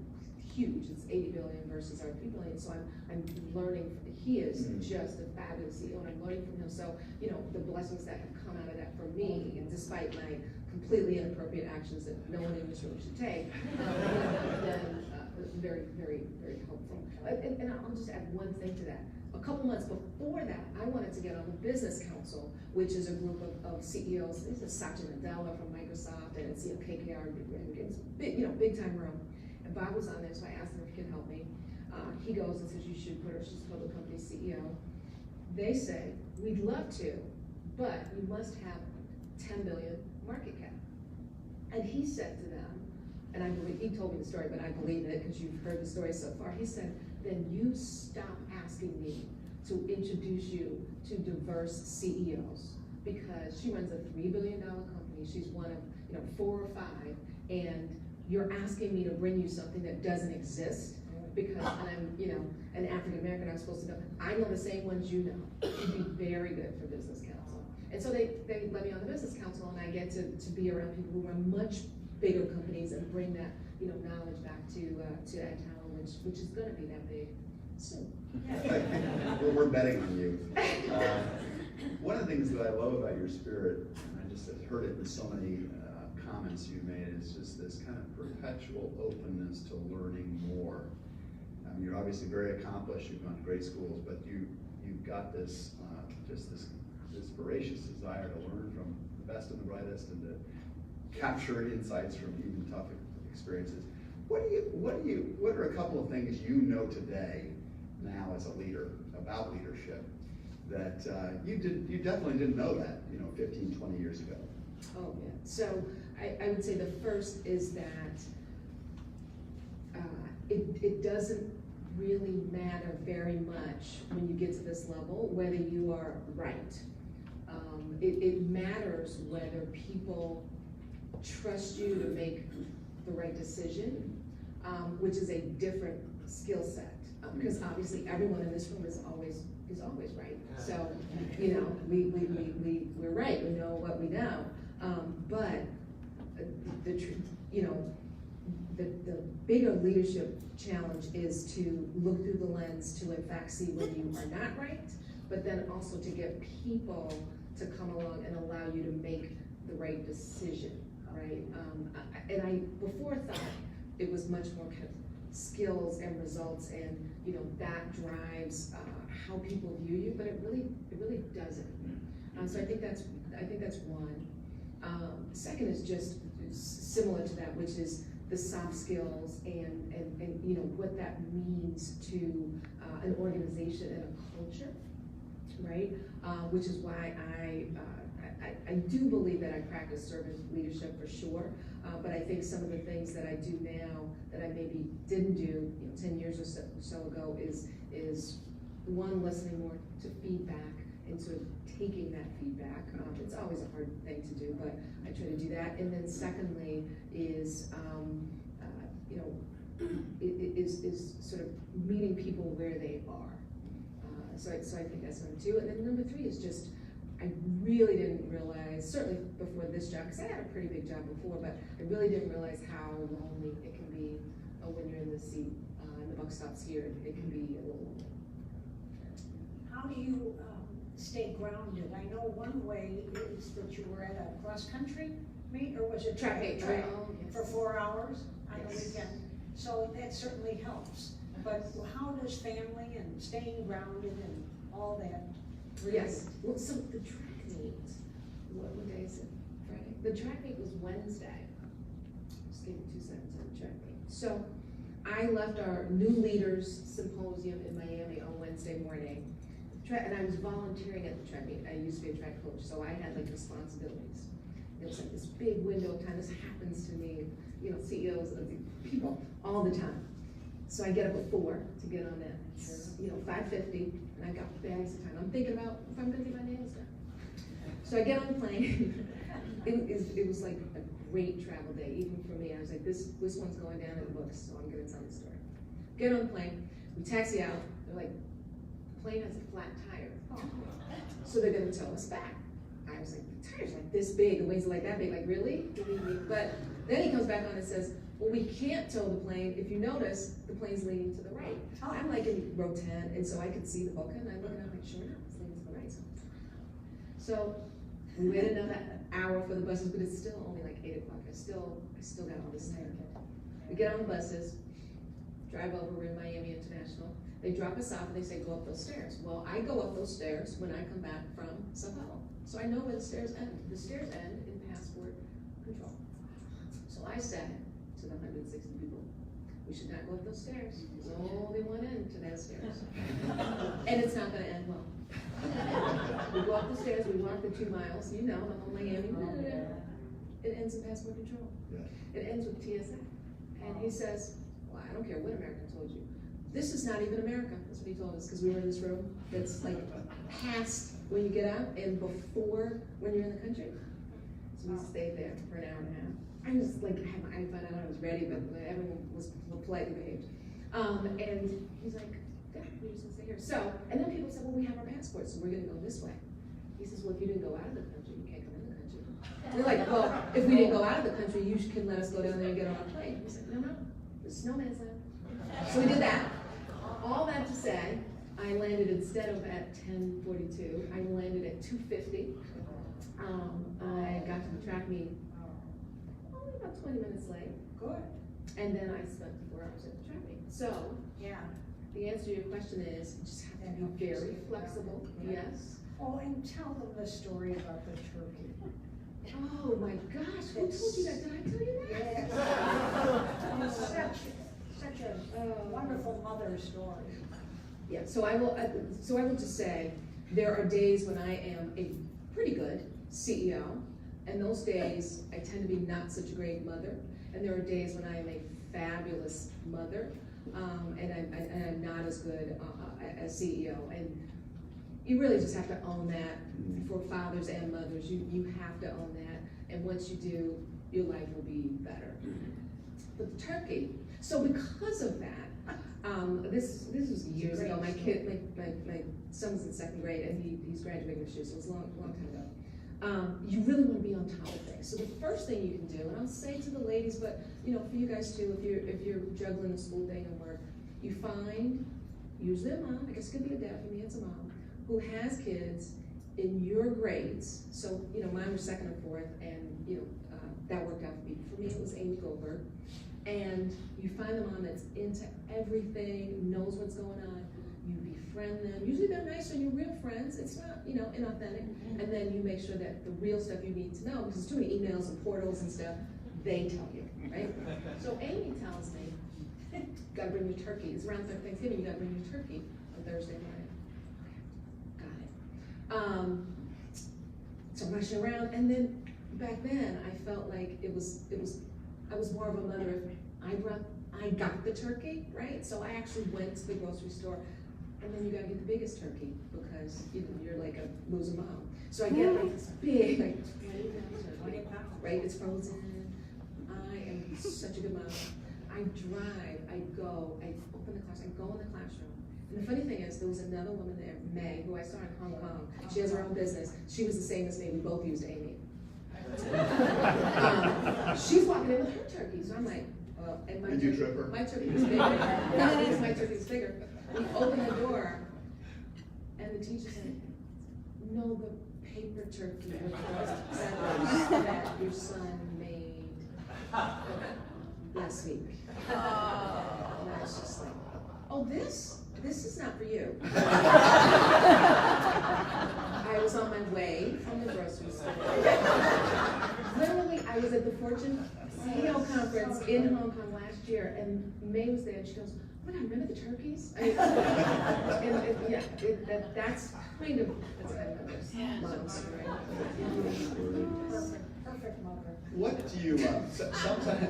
huge. It's 80 billion versus our 3 billion. So I'm learning. He is just a fabulous CEO, and I'm learning from him. So you know the blessings that have come out of that for me, and despite my completely inappropriate actions that no one in this room should take, then very, very, very helpful. And I'll just add one thing to that. A couple months before that, I wanted to get on the Business Council, which is a group of CEOs. This is Satya Nadella from Microsoft, and it's KKR, it's big, you know, big time room. And Bob was on there, so I asked him if he could help me. He goes and says, you should put her, she's a public company CEO. They say, we'd love to, but you must have 10 billion market cap. And he said to them, and I believe, he told me the story, but I believe it because you've heard the story so far. He said, then you stop asking me to introduce you to diverse CEOs, because she runs a $3 billion company. She's one of, you know, 4 or 5, and you're asking me to bring you something that doesn't exist because I'm, you know, an African American. I'm supposed to know. I know the same ones you know. You'd be very good for Business Council. And so they let me on the Business Council, and I get to be around people who run much bigger companies and bring that, you know, knowledge back to Adtalem, which is going to be that big soon. We're betting on you. One of the things that I love about your spirit, and I just have heard it in so many comments you made, is just this kind of perpetual openness to learning more. I mean, you're obviously very accomplished. You've gone to great schools, but you've got this this voracious desire to learn from the best and the brightest, and to capture insights from even tough experiences. What are a couple of things you know today, now as a leader, about leadership, that you definitely didn't know that, you know, 15, 20 years ago? Oh yeah. So I would say the first is that it doesn't really matter very much when you get to this level whether you are right. It matters whether people trust you to make the right decision, which is a different skill set. Because obviously everyone in this room is always right. So you know we're right. We know what we know. But the bigger leadership challenge is to look through the lens to in fact see when you are not right, but then also to get people to come along and allow you to make the right decision, right? And I before thought it was much more kind of skills and results, and you know that drives how people view you, but it really doesn't. So I think that's one. Second is just similar to that, which is the soft skills and you know what that means to an organization and a culture, right? Which is why I do believe that I practice servant leadership for sure, but I think some of the things that I do now that I maybe didn't do, 10 years or so ago is one, listening more to feedback and sort of taking that feedback. It's always a hard thing to do, but I try to do that. And then secondly is, is sort of meeting people where they are. So I think that's number two. And then number three is just, I really didn't realize, certainly before this job, because I had a pretty big job before, but I really didn't realize how lonely it can be when you're in the seat and the buck stops here. It can be a little lonely. How do you stay grounded? I know one way is that you were at a cross-country meet, or was it track Yes. for 4 hours on the Yes. weekend? So that certainly helps. But how does family and staying grounded and all that relate? Yes, well, so the track meet, what day is it, Friday? The track meet was Wednesday. Just give me 2 seconds on the track meet. So I left our new leaders symposium in Miami on Wednesday morning. And I was volunteering at the track meet. I used to be a track coach, so I had like responsibilities. It was like this big window of time. This happens to me, CEOs of the people all the time. So I get up at 4 to get on that, 5:50, and I got bags of time. I'm thinking about if I'm gonna get my nails done. So I get on the plane. It was like a great travel day, even for me. I was like, this one's going down in the books, so I'm gonna tell the story. Get on the plane, we taxi out, they're like, the plane has a flat tire. So they're gonna tow us back. I was like, the tire's like this big, the wings are like that big, like really? But then he comes back on and says, well, we can't tow the plane. If you notice, the plane's leaning to the right. I'm like in row 10, and so I could see the bulkhead, and I look and I'm like, sure enough, it's leaning to the right. So we waited another hour for the buses, but it's still only like 8 o'clock. I still got all this time. We get on the buses, drive over, we're in Miami International. They drop us off and they say, go up those stairs. Well, I go up those stairs when I come back from Sao Paulo. So I know where the stairs end. The stairs end in passport control. So I said to the 160 people, we should not go up those stairs. There's only one end to that stairs. And it's not gonna end well. We go up the stairs, we walk the 2 miles, the whole Miami. It ends in passport control. Yeah. It ends with TSA. And he says, well, I don't care what American told you. This is not even America. That's what he told us, because we were in this room that's like past when you get out and before when you're in the country. So we stayed there for an hour and a half. I was like, I had my iPhone out, I was ready, but everyone was politely behaved. And he's like, yeah, we're just gonna stay here. So, and then people said, well, we have our passports, so we're gonna go this way. He says, well, if you didn't go out of the country, you can't come in the country. They're like, well, if we didn't go out of the country, you can let us go down there and get on our plane. He said, no, there's no man's land. So we did that. All that to say, I landed instead of at 10:42, I landed at 2:50. I got to the track meet only about 20 minutes late. Good. And then I spent 4 hours at the track meet. So, Yeah. the answer to your question is, you just have to be very flexible, yes. Oh, and tell them the story about the turkey. Oh my gosh, who told you that? Did I tell you that? Yes. Such a wonderful mother story. Yeah, so I will just say, there are days when I am a pretty good CEO, and those days I tend to be not such a great mother, and there are days when I am a fabulous mother, and I'm not as good as CEO. And you really just have to own that for fathers and mothers. You have to own that, and once you do, your life will be better. But the turkey, so because of that, this was years ago. My son was in 2nd grade, and he's graduating this year, so it was a long time ago. You really want to be on top of things. So the first thing you can do, and I'll say to the ladies, but for you guys too, if you're juggling the school thing and work, you find usually a mom. I guess it could be a dad. For me, it's a mom who has kids in your grades. So mine was 2nd or 4th, and that worked out for me. For me, it was Amy Goldberg. And you find the mom that's into everything, knows what's going on. You befriend them. Usually they're nice, so you're real friends. It's not, inauthentic. And then you make sure that the real stuff you need to know, because there's too many emails and portals and stuff, they tell you, right? So Amy tells me, you gotta bring your turkey. It's around Thanksgiving, you gotta bring your turkey on Thursday morning. Okay, got it. So rushing around, and then back then I felt like I was more of a mother. I got the turkey, right? So I actually went to the grocery store, and then you gotta get the biggest turkey because you're like a loser mom. So I get like this big, like 20 pounds, right? It's frozen. I am such a good mom. I drive, I go, I open the class, I go in the classroom. And the funny thing is, there was another woman there, May, who I saw in Hong Kong. She has her own business. She was the same as me. We both used Amy. She's walking in with her turkey, so I'm like, and Did you trip her? My turkey was bigger. No, because my turkey was bigger. We opened the door, and the teacher said, "No, the paper turkey with those feathers that your son made last week." And I was just like, "Oh, this is not for you." I was on my way from the grocery store. Literally, I was at the Fortune CEO conference in Hong Kong last year, and May was there, and she goes, "Oh my God, remember the turkeys?" That's kind of mom's story. Perfect mother. What do you,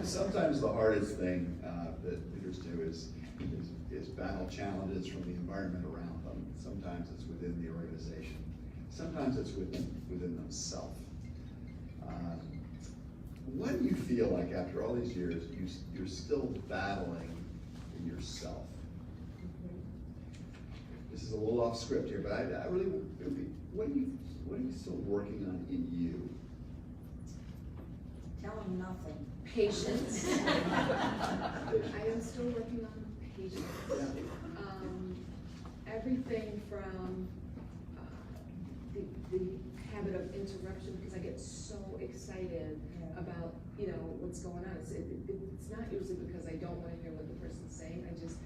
sometimes the hardest thing that leaders do is battle challenges from the environment around them. Sometimes it's within the organization. Sometimes it's within themselves. What do you feel like after all these years, you're still battling in yourself? This is a little off script here, but I really, what are you still working on in you? Tell them nothing. Patience. I am still working on patience. Yeah. Everything from the habit of interruption, because I get so excited about what's going on. It's not usually because I don't want to hear what the person's saying. I just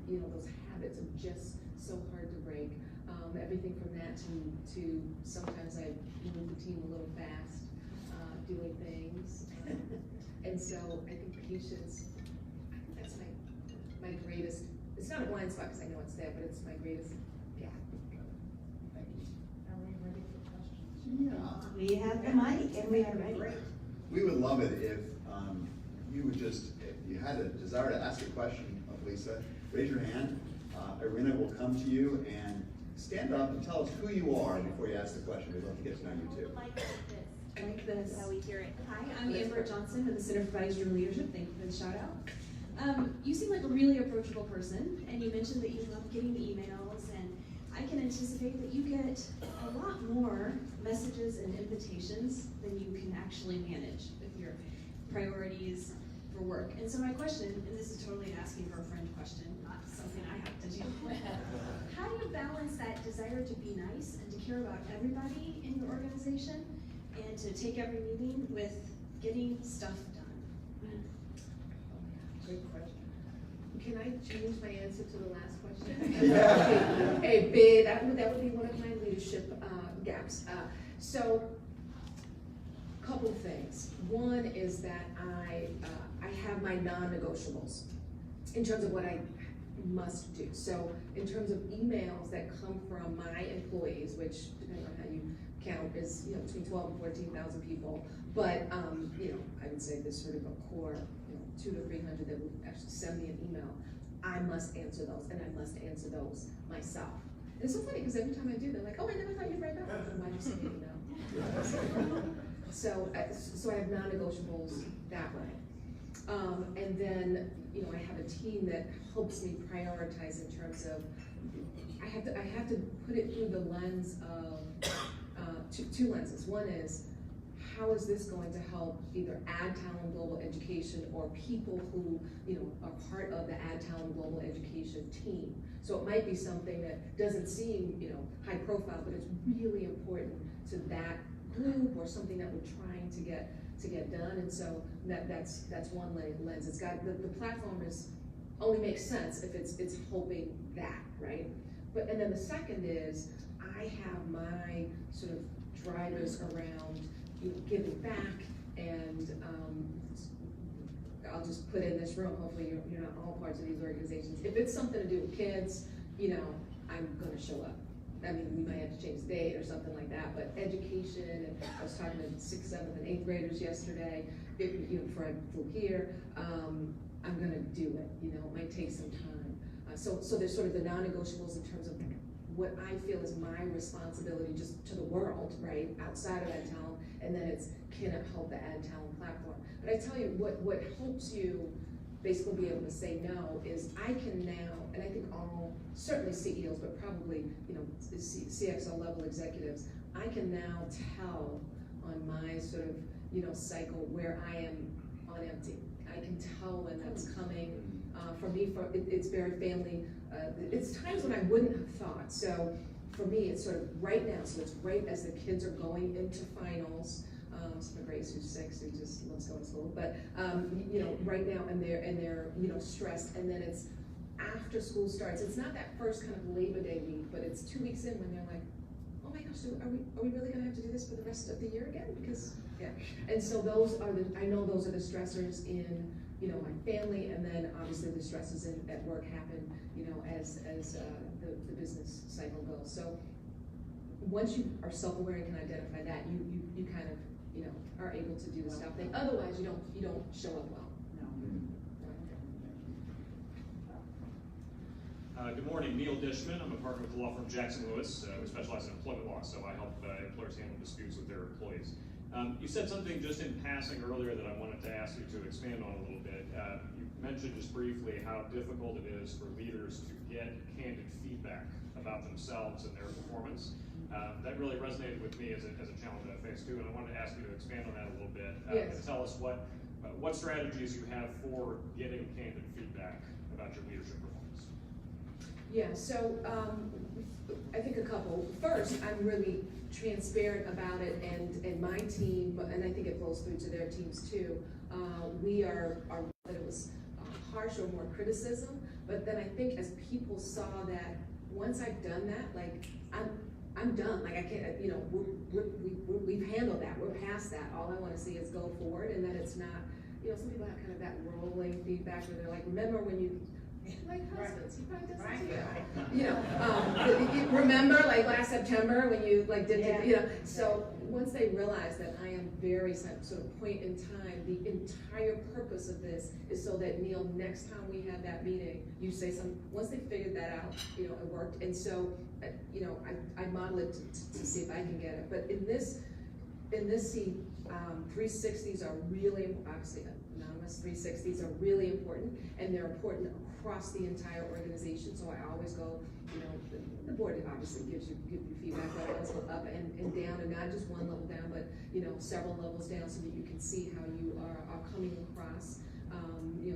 those habits are just so hard to break. Everything from that to sometimes I move the team a little fast, doing things, and so I think patience. That's my greatest. It's not a blind spot because I know it's there, but it's my greatest gap. Thank you. Are we ready for questions? Yeah. We have the mic and we are ready. Great. We would love it if you would just, if you had a desire to ask a question of Lisa, raise your hand. Irina will come to you and stand up and tell us who you are before you ask the question. We'd love to get to know you too. Like this. Like this. That's how we hear it. Hi, I'm Amber Johnson with the Center for Advisory Leadership. Thank you for the shout out. You seem like a really approachable person, and you mentioned that you love getting the emails, and I can anticipate that you get a lot more messages and invitations than you can actually manage with your priorities for work. And so my question, and this is totally asking for a friend question, not something I have to do with, how do you balance that desire to be nice and to care about everybody in your organization and to take every meeting with getting stuff done? Great question. Can I change my answer to the last question? Yeah. That would be one of my leadership gaps. So, couple of things. One is that I have my non-negotiables in terms of what I must do. So, in terms of emails that come from my employees, which depending on how you count is between 12 and 14,000 people. But I would say there's sort of a core 200 to 300 that will actually send me an email. I must answer those, and I must answer those myself. And it's so funny because every time I do, they're like, "Oh, I never thought you'd write that." Why do you send me an email? So I have non-negotiables that way. And then I have a team that helps me prioritize in terms of I have to put it through the lens of two lenses. One is, how is this going to help either Add Talent Global Education or people who are part of the Add Talent Global Education team? So it might be something that doesn't seem high profile, but it's really important to that group or something that we're trying to get done. And so that's one lens. It's got the platform only makes sense if it's hoping that, right? And then the second is I have my sort of drivers around giving back, and I'll just put in this room, hopefully you're not all parts of these organizations. If it's something to do with kids, I'm gonna show up. I mean, we might have to change the date or something like that, but education, and I was talking to 6th, 7th, and 8th graders yesterday, before I flew here, I'm gonna do it, it might take some time. So there's sort of the non-negotiables in terms of what I feel is my responsibility just to the world, right, outside of Ad Talent, and then it's, can it help the Ad Talent platform? But I tell you, what helps you basically be able to say no is I can now, and I think all, certainly CEOs, but probably, CXO level executives, I can now tell on my sort of, cycle where I am on empty. I can tell when that's coming. For me, it's very family, it's times when I wouldn't have thought. So for me, it's sort of right now, so it's right as the kids are going into finals. So my Grace, who's 6, who just loves going to school, but right now, and they're stressed, and then it's after school starts. It's not that first kind of Labor Day week, but it's 2 weeks in when they're like, oh my gosh, so are we really gonna have to do this for the rest of the year again? Because and so those are I know those are the stressors in my family, and then obviously the stresses at work happen as the business cycle goes. So once you are self-aware and can identify that, you kind of are able to do the stuff thing. Otherwise, you don't show up well. Good morning, Neil Dishman. I'm a partner with the law firm Jackson Lewis. We specialize in employment law, so I help employers handle disputes with their employees. You said something just in passing earlier that I wanted to ask you to expand on a little bit. You mentioned just briefly how difficult it is for leaders to get candid feedback about themselves and their performance. That really resonated with me as a challenge I face too, and I wanted to ask you to expand on that a little bit. Yes. Tell us what strategies you have for getting candid feedback about your leadership performance. Yeah, so I think a couple. First, I'm really transparent about it, and my team, and I think it flows through to their teams too. We are that it was harsh or more criticism, but then I think as people saw that once I've done that, like I'm done. Like I can't, we've handled that. We're past that. All I want to see is go forward, and that it's not. Some people have kind of that rolling feedback where they're like, remember when you. Like husbands, you probably did something remember like last September when you like did so once they realize that I am very sort of point in time, the entire purpose of this is so that Neil, next time we have that meeting, you say something. Once they figured that out, it worked, and so I model it to see if I can get it. But in this 360s are really, obviously anonymous 360s are really important, and they're important across the entire organization. So I always go, the board obviously gives you feedback, but I always go up and down, and not just one level down, but several levels down, so that you can see how you are coming across.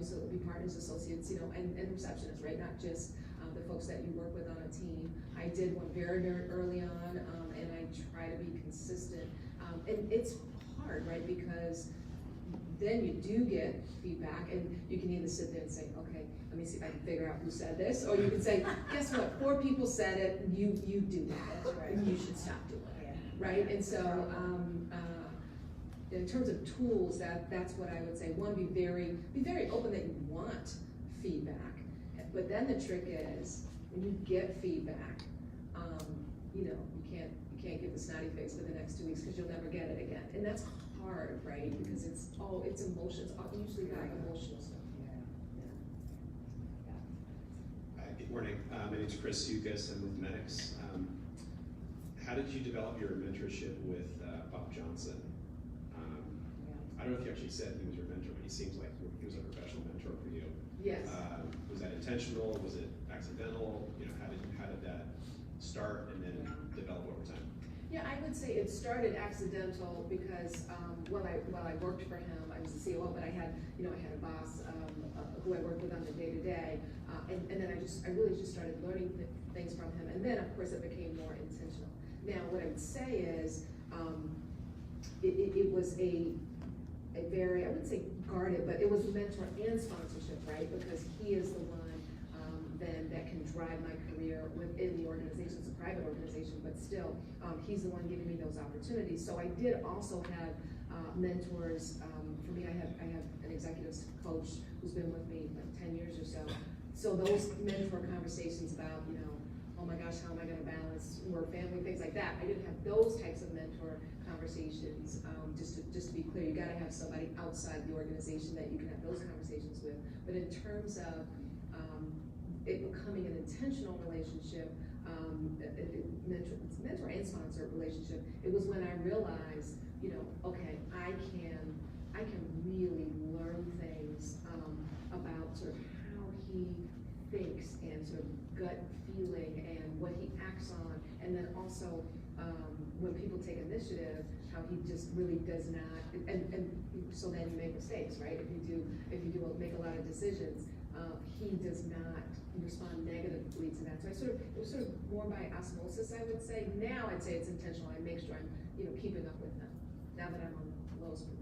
So it would be partners, associates, and receptionists, right? Not just the folks that you work with on a team. I did one very, very early on, and I try to be consistent. And it's hard, right? Because then you do get feedback, and you can either sit there and say, okay, let me see if I can figure out who said this, or you can say, guess what? 4 people said it. You do that, and you should stop doing it, right? And so, in terms of tools, that's what I would say. One, be very open that you want feedback, but then the trick is when you get feedback, you can't give the snotty face for the next 2 weeks because you'll never get it again, and that's hard, right? Because it's emotions. Usually not emotional stuff. Good morning. My name is Chris Yukas. I'm with Medix. How did you develop your mentorship with Bob Johnson? I don't know if you actually said he was your mentor, but he seems like he was a professional mentor for you. Yes. Was that intentional? Was it accidental? How did that start and then develop over time? Yeah, I would say it started accidental because while I worked for him, I was the COO, but I had a boss who I worked with on the day-to-day, and then I really just started learning things from him, and then of course it became more intentional. Now, what I would say is it was a very, I wouldn't say guarded, but it was mentor and sponsorship, right? Because he is the one then that can drive my career within the organization. It's a private organization, but still, he's the one giving me those opportunities. So I did also have mentors. For me, I have an executive coach who's been with me like 10 years or so. So those mentor conversations about, oh my gosh, how am I gonna balance work, family, things like that. I didn't have those types of mentor conversations. Just to be clear, you gotta have somebody outside the organization that you can have those conversations with. But in terms of it becoming an intentional relationship, mentor and sponsor relationship, it was when I realized, you know, okay, I can really learn things about sort of how he thinks and sort of gut feeling and what he acts on, and then also when people take initiative, how he just really does not, and so then you make mistakes, right? If you do make a lot of decisions, he does not respond negatively to that. So it was sort of more by osmosis, I would say. Now I'd say it's intentional. I make sure I'm, you know, keeping up with them. Now that I'm on the lowest group.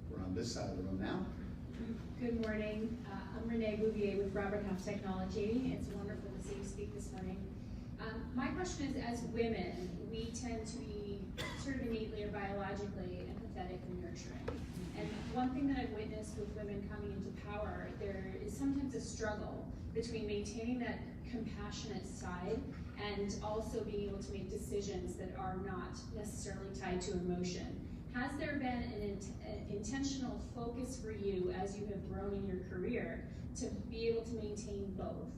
We're on this side of the room now. Good morning. I'm Renee Bouvier with Robert Half Technology. It's wonderful to see you speak this morning. My question is, as women, we tend to be sort of innately or biologically empathetic and nurturing. And one thing that I've witnessed with women coming into power, there is sometimes a struggle between maintaining that compassionate side and also being able to make decisions that are not necessarily tied to emotion. Has there been an intentional focus for you as you have grown in your career to be able to maintain both?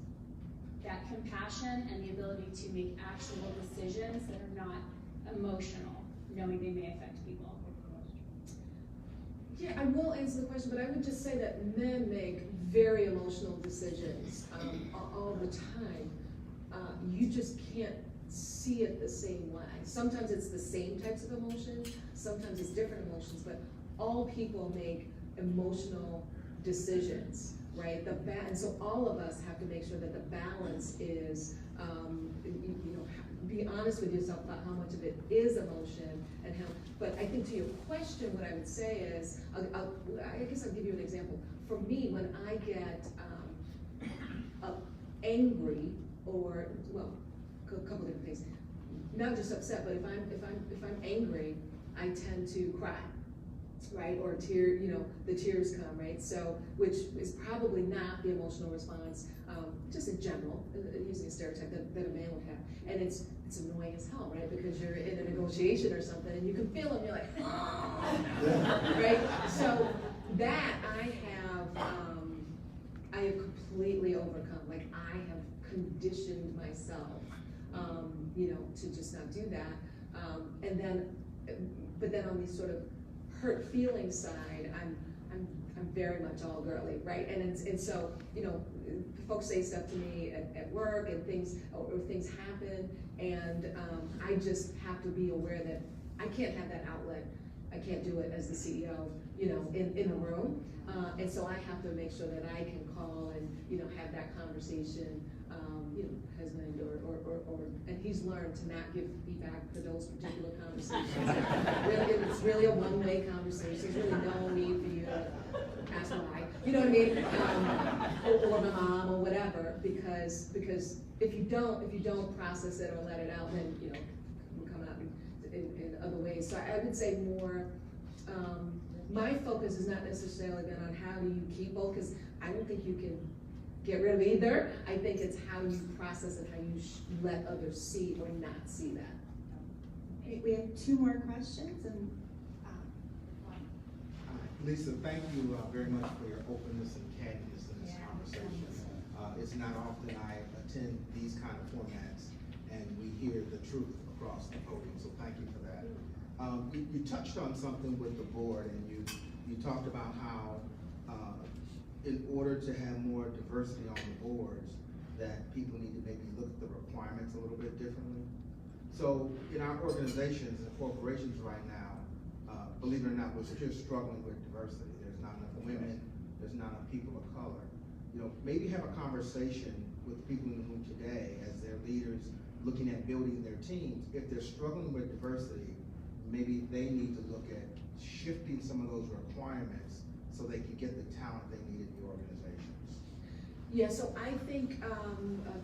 That compassion and the ability to make actual decisions that are not emotional, knowing they may affect people? Yeah, I will answer the question, but I would just say that men make very emotional decisions all the time. You just can't see it the same way. Sometimes it's the same types of emotions, sometimes it's different emotions, but all people make emotional decisions, right? And so all of us have to make sure that the balance is, you know, be honest with yourself about how much of it is emotion and how. But I think to your question, what I would say is, I guess I'll give you an example. For me, when I get angry, or well, a couple different things. Not just upset, but if I'm angry, I tend to cry, right? Or the tears come, right? So, which is probably not the emotional response, just in general, using a stereotype that a man would have. And it's annoying as hell, right? Because you're in a negotiation or something, and you can feel them. You're like, oh, right? So that I have completely overcome. Like I have conditioned myself, to just not do that. But then on the sort of hurt feeling side, I'm very much all girly, right? And so, folks say stuff to me at work and things happen, and I just have to be aware that I can't have that outlet. I can't do it as the CEO, in a room. And so I have to make sure that I can call and, have that conversation, husband and he's learned to not give feedback for those particular conversations. It's really a one-way conversation. There's really no need for you to ask why. You know what I mean? Or my mom or whatever, because if you don't process it or let it out, then, we're coming out in other ways. So I would say more, my focus has not necessarily been on how do you keep both, because I don't think you can get rid of either. I think it's how you process and how you let others see or not see that. Okay, we have two more questions, and Lisa, thank you very much for your openness and candidness in this conversation. It's not often I attend these kind of formats and we hear the truth across the podium, so thank you for that. You touched on something with the board, and you talked about how in order to have more diversity on the boards, that people need to maybe look at the requirements a little bit differently. So in our organizations and corporations right now, believe it or not, we're still struggling with diversity. There's not enough women, there's not enough people of color. Maybe have a conversation with the people in the room today as their leaders looking at building their teams. If they're struggling with diversity, maybe they need to look at shifting some of those requirements so they can get the talent they need in the organizations. Yeah, so I think,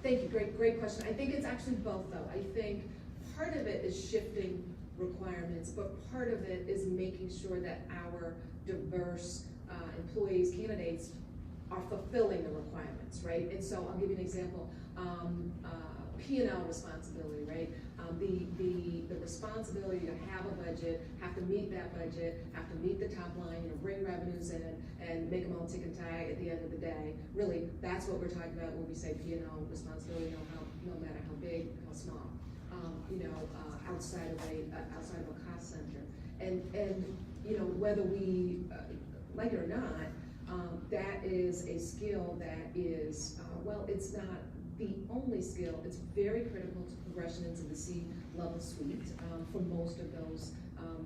thank you, great question. I think it's actually both though. I think part of it is shifting requirements, but part of it is making sure that our diverse employees, candidates, are fulfilling the requirements, right? And so I'll give you an example. P&L responsibility, right? The responsibility to have a budget, have to meet that budget, have to meet the top line, bring revenues in and make them all tick and tie at the end of the day. Really, that's what we're talking about when we say P&L responsibility, no matter how big, how small, outside of a cost center. And whether we like it or not, that is a skill that is, it's not the only skill. It's very critical to progression into the C-level suite for most of those,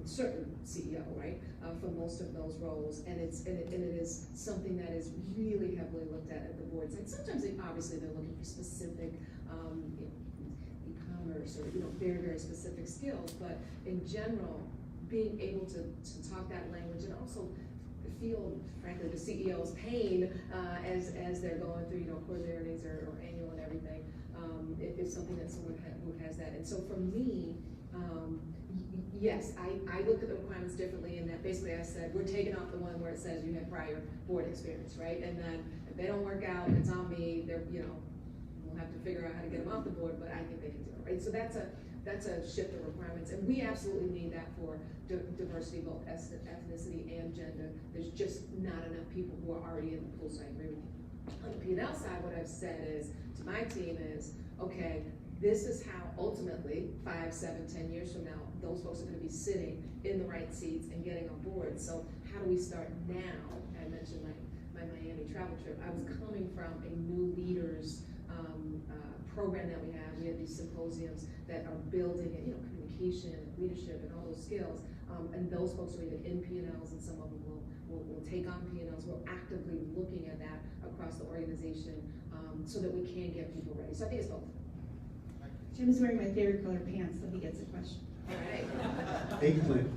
certain CEO, right? For most of those roles, and it is something that is really heavily looked at the board side. Sometimes obviously they're looking for specific e-commerce or very, very specific skills, but in general, being able to talk that language and also feel, frankly, the CEO's pain as they're going through, quarterly earnings or annual and everything, is something that someone who has that. And so for me, yes, I look at the requirements differently in that basically I said, we're taking off the one where it says you have prior board experience, right? And then if they don't work out, it's on me, we'll have to figure out how to get them off the board, but I think they can do it, right? So that's a shift of requirements, and we absolutely need that for diversity, both ethnicity and gender. There's just not enough people who are already in the pool, so I agree with you. On the P&L side, what I've said is, to my team is, okay, this is how ultimately, 5, 7, 10 years from now, those folks are gonna be sitting in the right seats and getting on board. So how do we start now? I mentioned my Miami travel trip. I was coming from a new leaders program that we have. We have these symposiums that are building, communication, leadership, and all those skills. And those folks are either in P&Ls, and some of them will take on P&Ls. We're actively looking at that across the organization so that we can get people ready. So I think it's both. Jim is wearing my favorite color pants, so he gets a question. All right. Hey, Clint.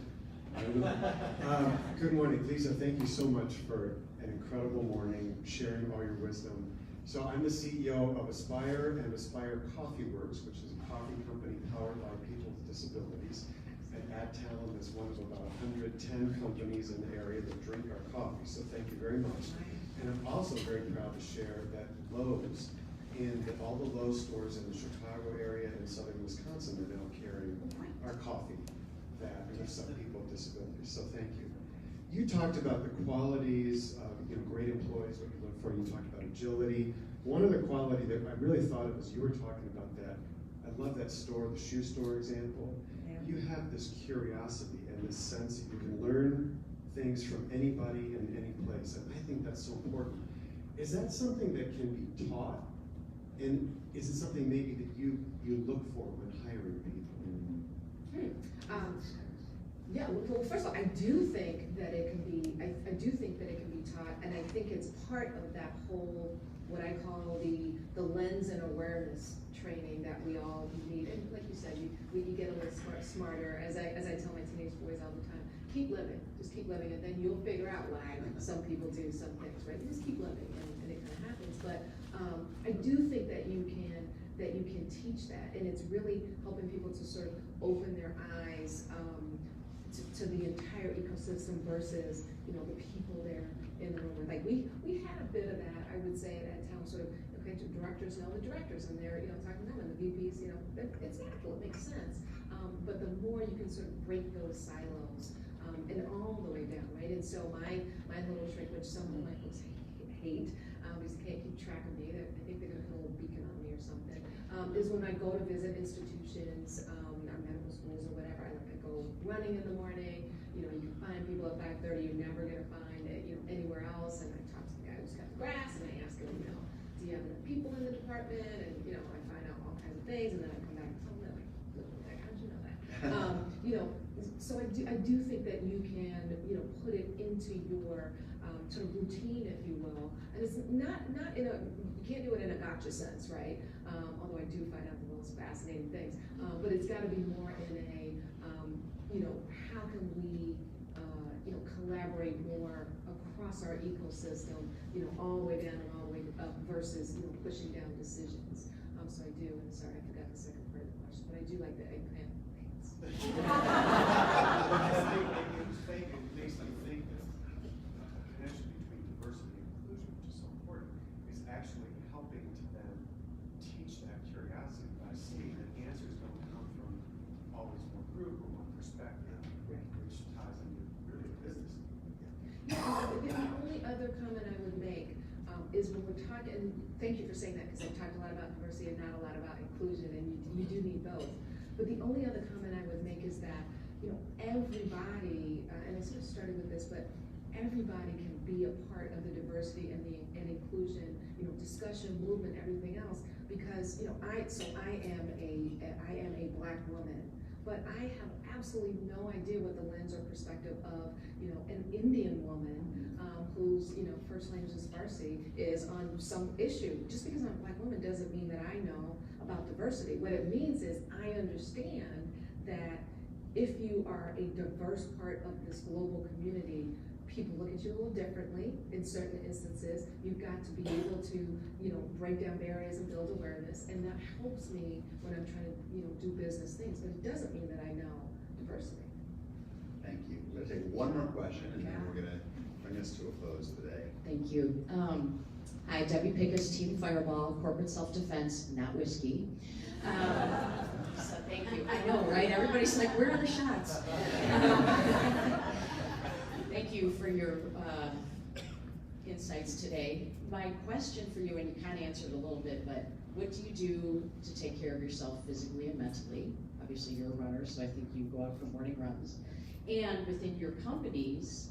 Good morning, Lisa. Thank you so much for an incredible morning, sharing all your wisdom. So I'm the CEO of Aspire and Aspire Coffee Works, which is a coffee company powered by people with disabilities. And Adtalem is one of about 110 companies in the area that drink our coffee. So thank you very much. And I'm also very proud to share that Lowe's and all the Lowe's stores in the Chicago area and southern Wisconsin are now carrying our coffee that give some people with disabilities. So thank you. You talked about the qualities of great employees, what you look for. You talked about agility. One of the quality that I really thought of as you were talking about that, I love that store, the shoe store example. Yeah. You have this curiosity and this sense that you can learn things from anybody in any place, and I think that's so important. Is that something that can be taught? And is it something maybe that you look for when hiring people? Yeah, well, first of all, I do think that it can be, I do think that it can be taught, and I think it's part of that whole, what I call the lens and awareness training that we all need. And like you said, you get a little smarter, as I tell my teenage boys all the time, keep living, just keep living, and then you'll figure out why some people do some things, right? You just keep living, and it kind of happens. But I do think that you can teach that, and it's really helping people to sort of open their eyes to the entire ecosystem versus the people there in the room. Like we had a bit of that, I would say, at that time. Sort of okay, directors know the directors, and they're talking to them, and the VPs, it's natural, it makes sense. But the more you can sort of break those silos and all the way down, right? And so my little trick, which some of my folks hate, because they can't keep track of me. I think they're gonna put a little beacon on me or something. Is when I go to visit institutions, our medical schools or whatever. I go running in the morning. You can find people at 5:30. You're never gonna find it, anywhere else. And I talk to the guy who's got the grass, and I ask him, do you have enough people in the department? And I find out all kinds of things, and then I come back and tell them, like, how did you know that? So I do think that you can, put it into your sort of routine, if you will. And it's not in a, you can't do it in a gotcha sense, right? Although I do find out the most fascinating things. But it's got to be more in a, how can we, collaborate more across our ecosystem, all the way down and all the way up versus, pushing down decisions. So I do, and sorry, I forgot the second part of the question, but I do like the eggplant pants. It makes me think that the connection between diversity and inclusion, which is so important, thank you for saying that, because I've talked a lot about diversity and not a lot about inclusion, and you do need both. But the only other comment I would make is that, everybody, and I sort of started with this, but everybody can be a part of the diversity and inclusion, discussion, movement, everything else, because, I am a Black woman, but I have absolutely no idea what the lens or perspective of, an Indian woman, whose, first language is Farsi, is on some issue. Just because I'm a Black woman doesn't mean that I know about diversity. What it means is I understand that if you are a diverse part of this global community, people look at you a little differently in certain instances. You've got to be able to, break down barriers and build awareness, and that helps me when I'm trying to, do business things, but it doesn't mean that I know diversity. Thank you. We're gonna take one more question, and then we're gonna bring us to a close today. Thank you. Hi, Debbie Pickus, Team Fireball, Corporate Self-Defense, not whiskey. So thank you. I know, right? Everybody's like, where are the shots? Thank you for your insights today. My question for you, and you kind of answered a little bit, but what do you do to take care of yourself physically and mentally? Obviously, you're a runner, so I think you go out for morning runs. And within your companies,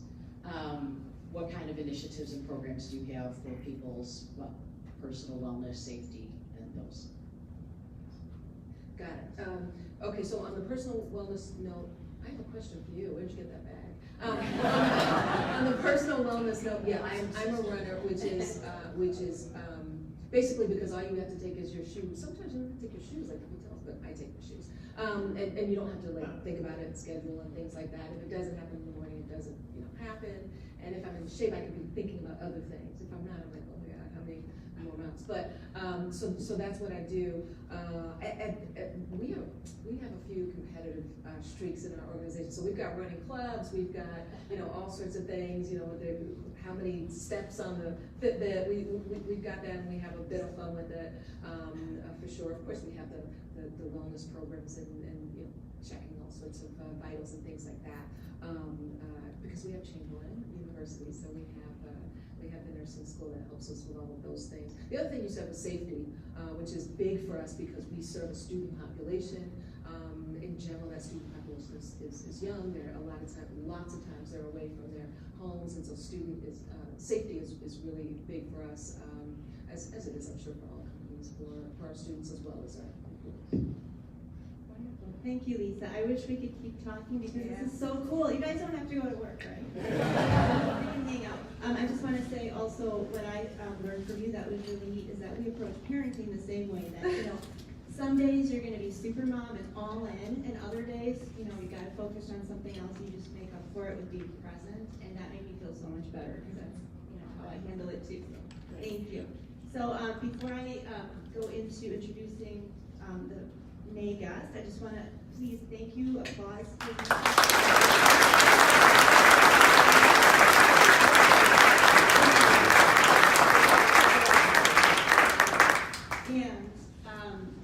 what kind of initiatives and programs do you have for people's personal wellness, safety, and those? Got it. Okay, so on the personal wellness note, I have a question for you. Where'd you get that bag? On the personal wellness note, yeah, I'm a runner, which is basically because all you have to take is your shoes. Sometimes you don't have to take your shoes like the hotels, but I take my shoes. And you don't have to think about it, schedule and things like that. If it doesn't happen in the morning, it doesn't happen. And if I'm in shape, I can be thinking about other things. If I'm not, I'm like, oh my God, how many more months? But so that's what I do. We have a few competitive streaks in our organization. So we've got running clubs. We've got all sorts of things. How many steps on the Fitbit? We've got that, and we have a bit of fun with it for sure. Of course, we have the wellness programs and checking all sorts of vitals and things like that. Because we have Chamberlain University, so we have the nursing school that helps us with all of those things. The other thing you said was safety, which is big for us because we serve a student population. In general, that student population is young. They're lots of times they're away from their homes, and so safety is really big for us, as it is, I'm sure, for all companies, for our students as well as our employees. Wonderful. Thank you, Lisa. I wish we could keep talking because this is so cool. You guys don't have to go to work, right? You can hang out. I just want to say also what I learned from you that was really neat is that we approach parenting the same way. That some days you're going to be super mom and all in, and other days you got to focus on something else. You just make up for it with being present, and that made me feel so much better because that's how I handle it too. So thank you. So before I go into introducing the May guest, I just want to please thank you. Applause.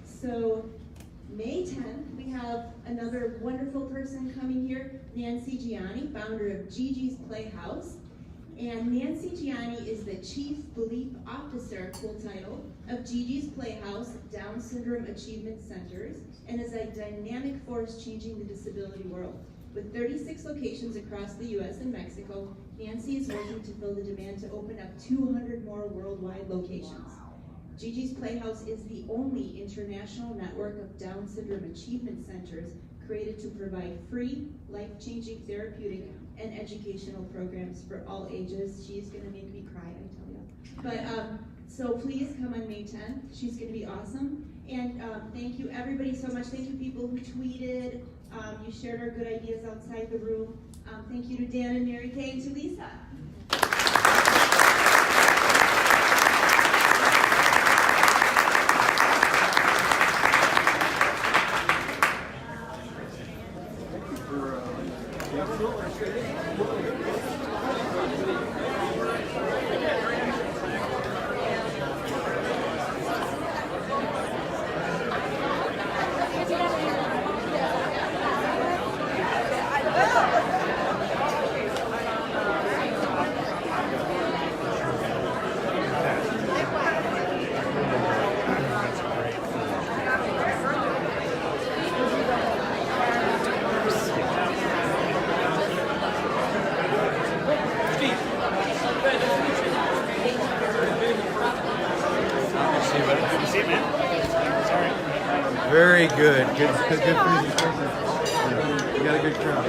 So May 10th, we have another wonderful person coming here, Nancy Gianni, founder of Gigi's Playhouse. And Nancy Gianni is the Chief Belief Officer, cool title, of Gigi's Playhouse Down Syndrome Achievement Centers, and is a dynamic force changing the disability world. With 36 locations across the U.S. and Mexico, Nancy is working to fill the demand to open up 200 more worldwide locations. Gigi's Playhouse is the only international network of Down Syndrome Achievement Centers created to provide free, life-changing therapeutic and educational programs for all ages. She's going to make me cry, I tell you. But so please come on May 10th. She's going to be awesome. And thank you everybody so much. Thank you people who tweeted. You shared our good ideas outside the room. Thank you to Dan and Mary Kay and to Lisa. Good presentation. Yeah, you got a good crowd.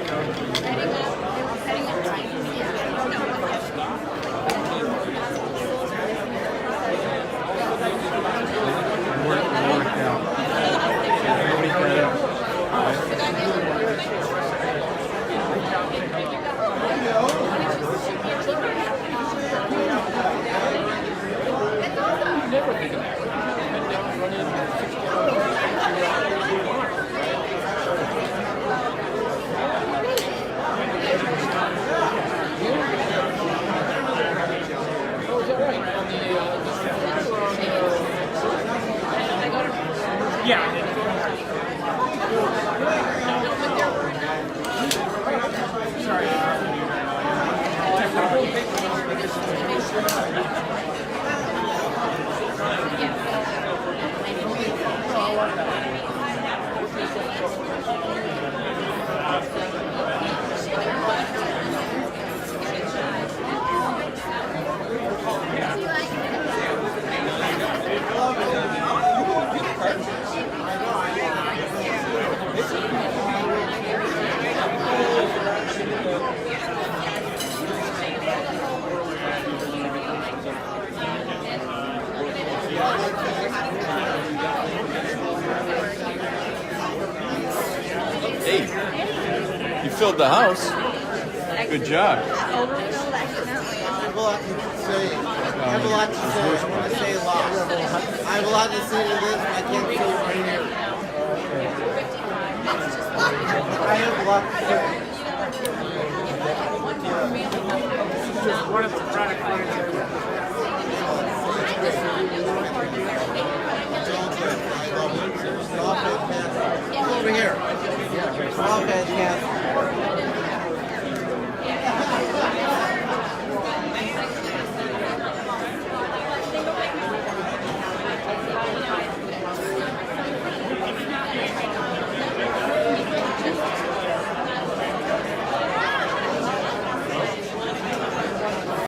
Hey, you filled the house. Good job. I have a lot to say. I have a lot to say. I want to say a lot. I have a lot to say to this. I can't say it right here. I have a lot to say. Just one of the product lines. Over here. All fantastic.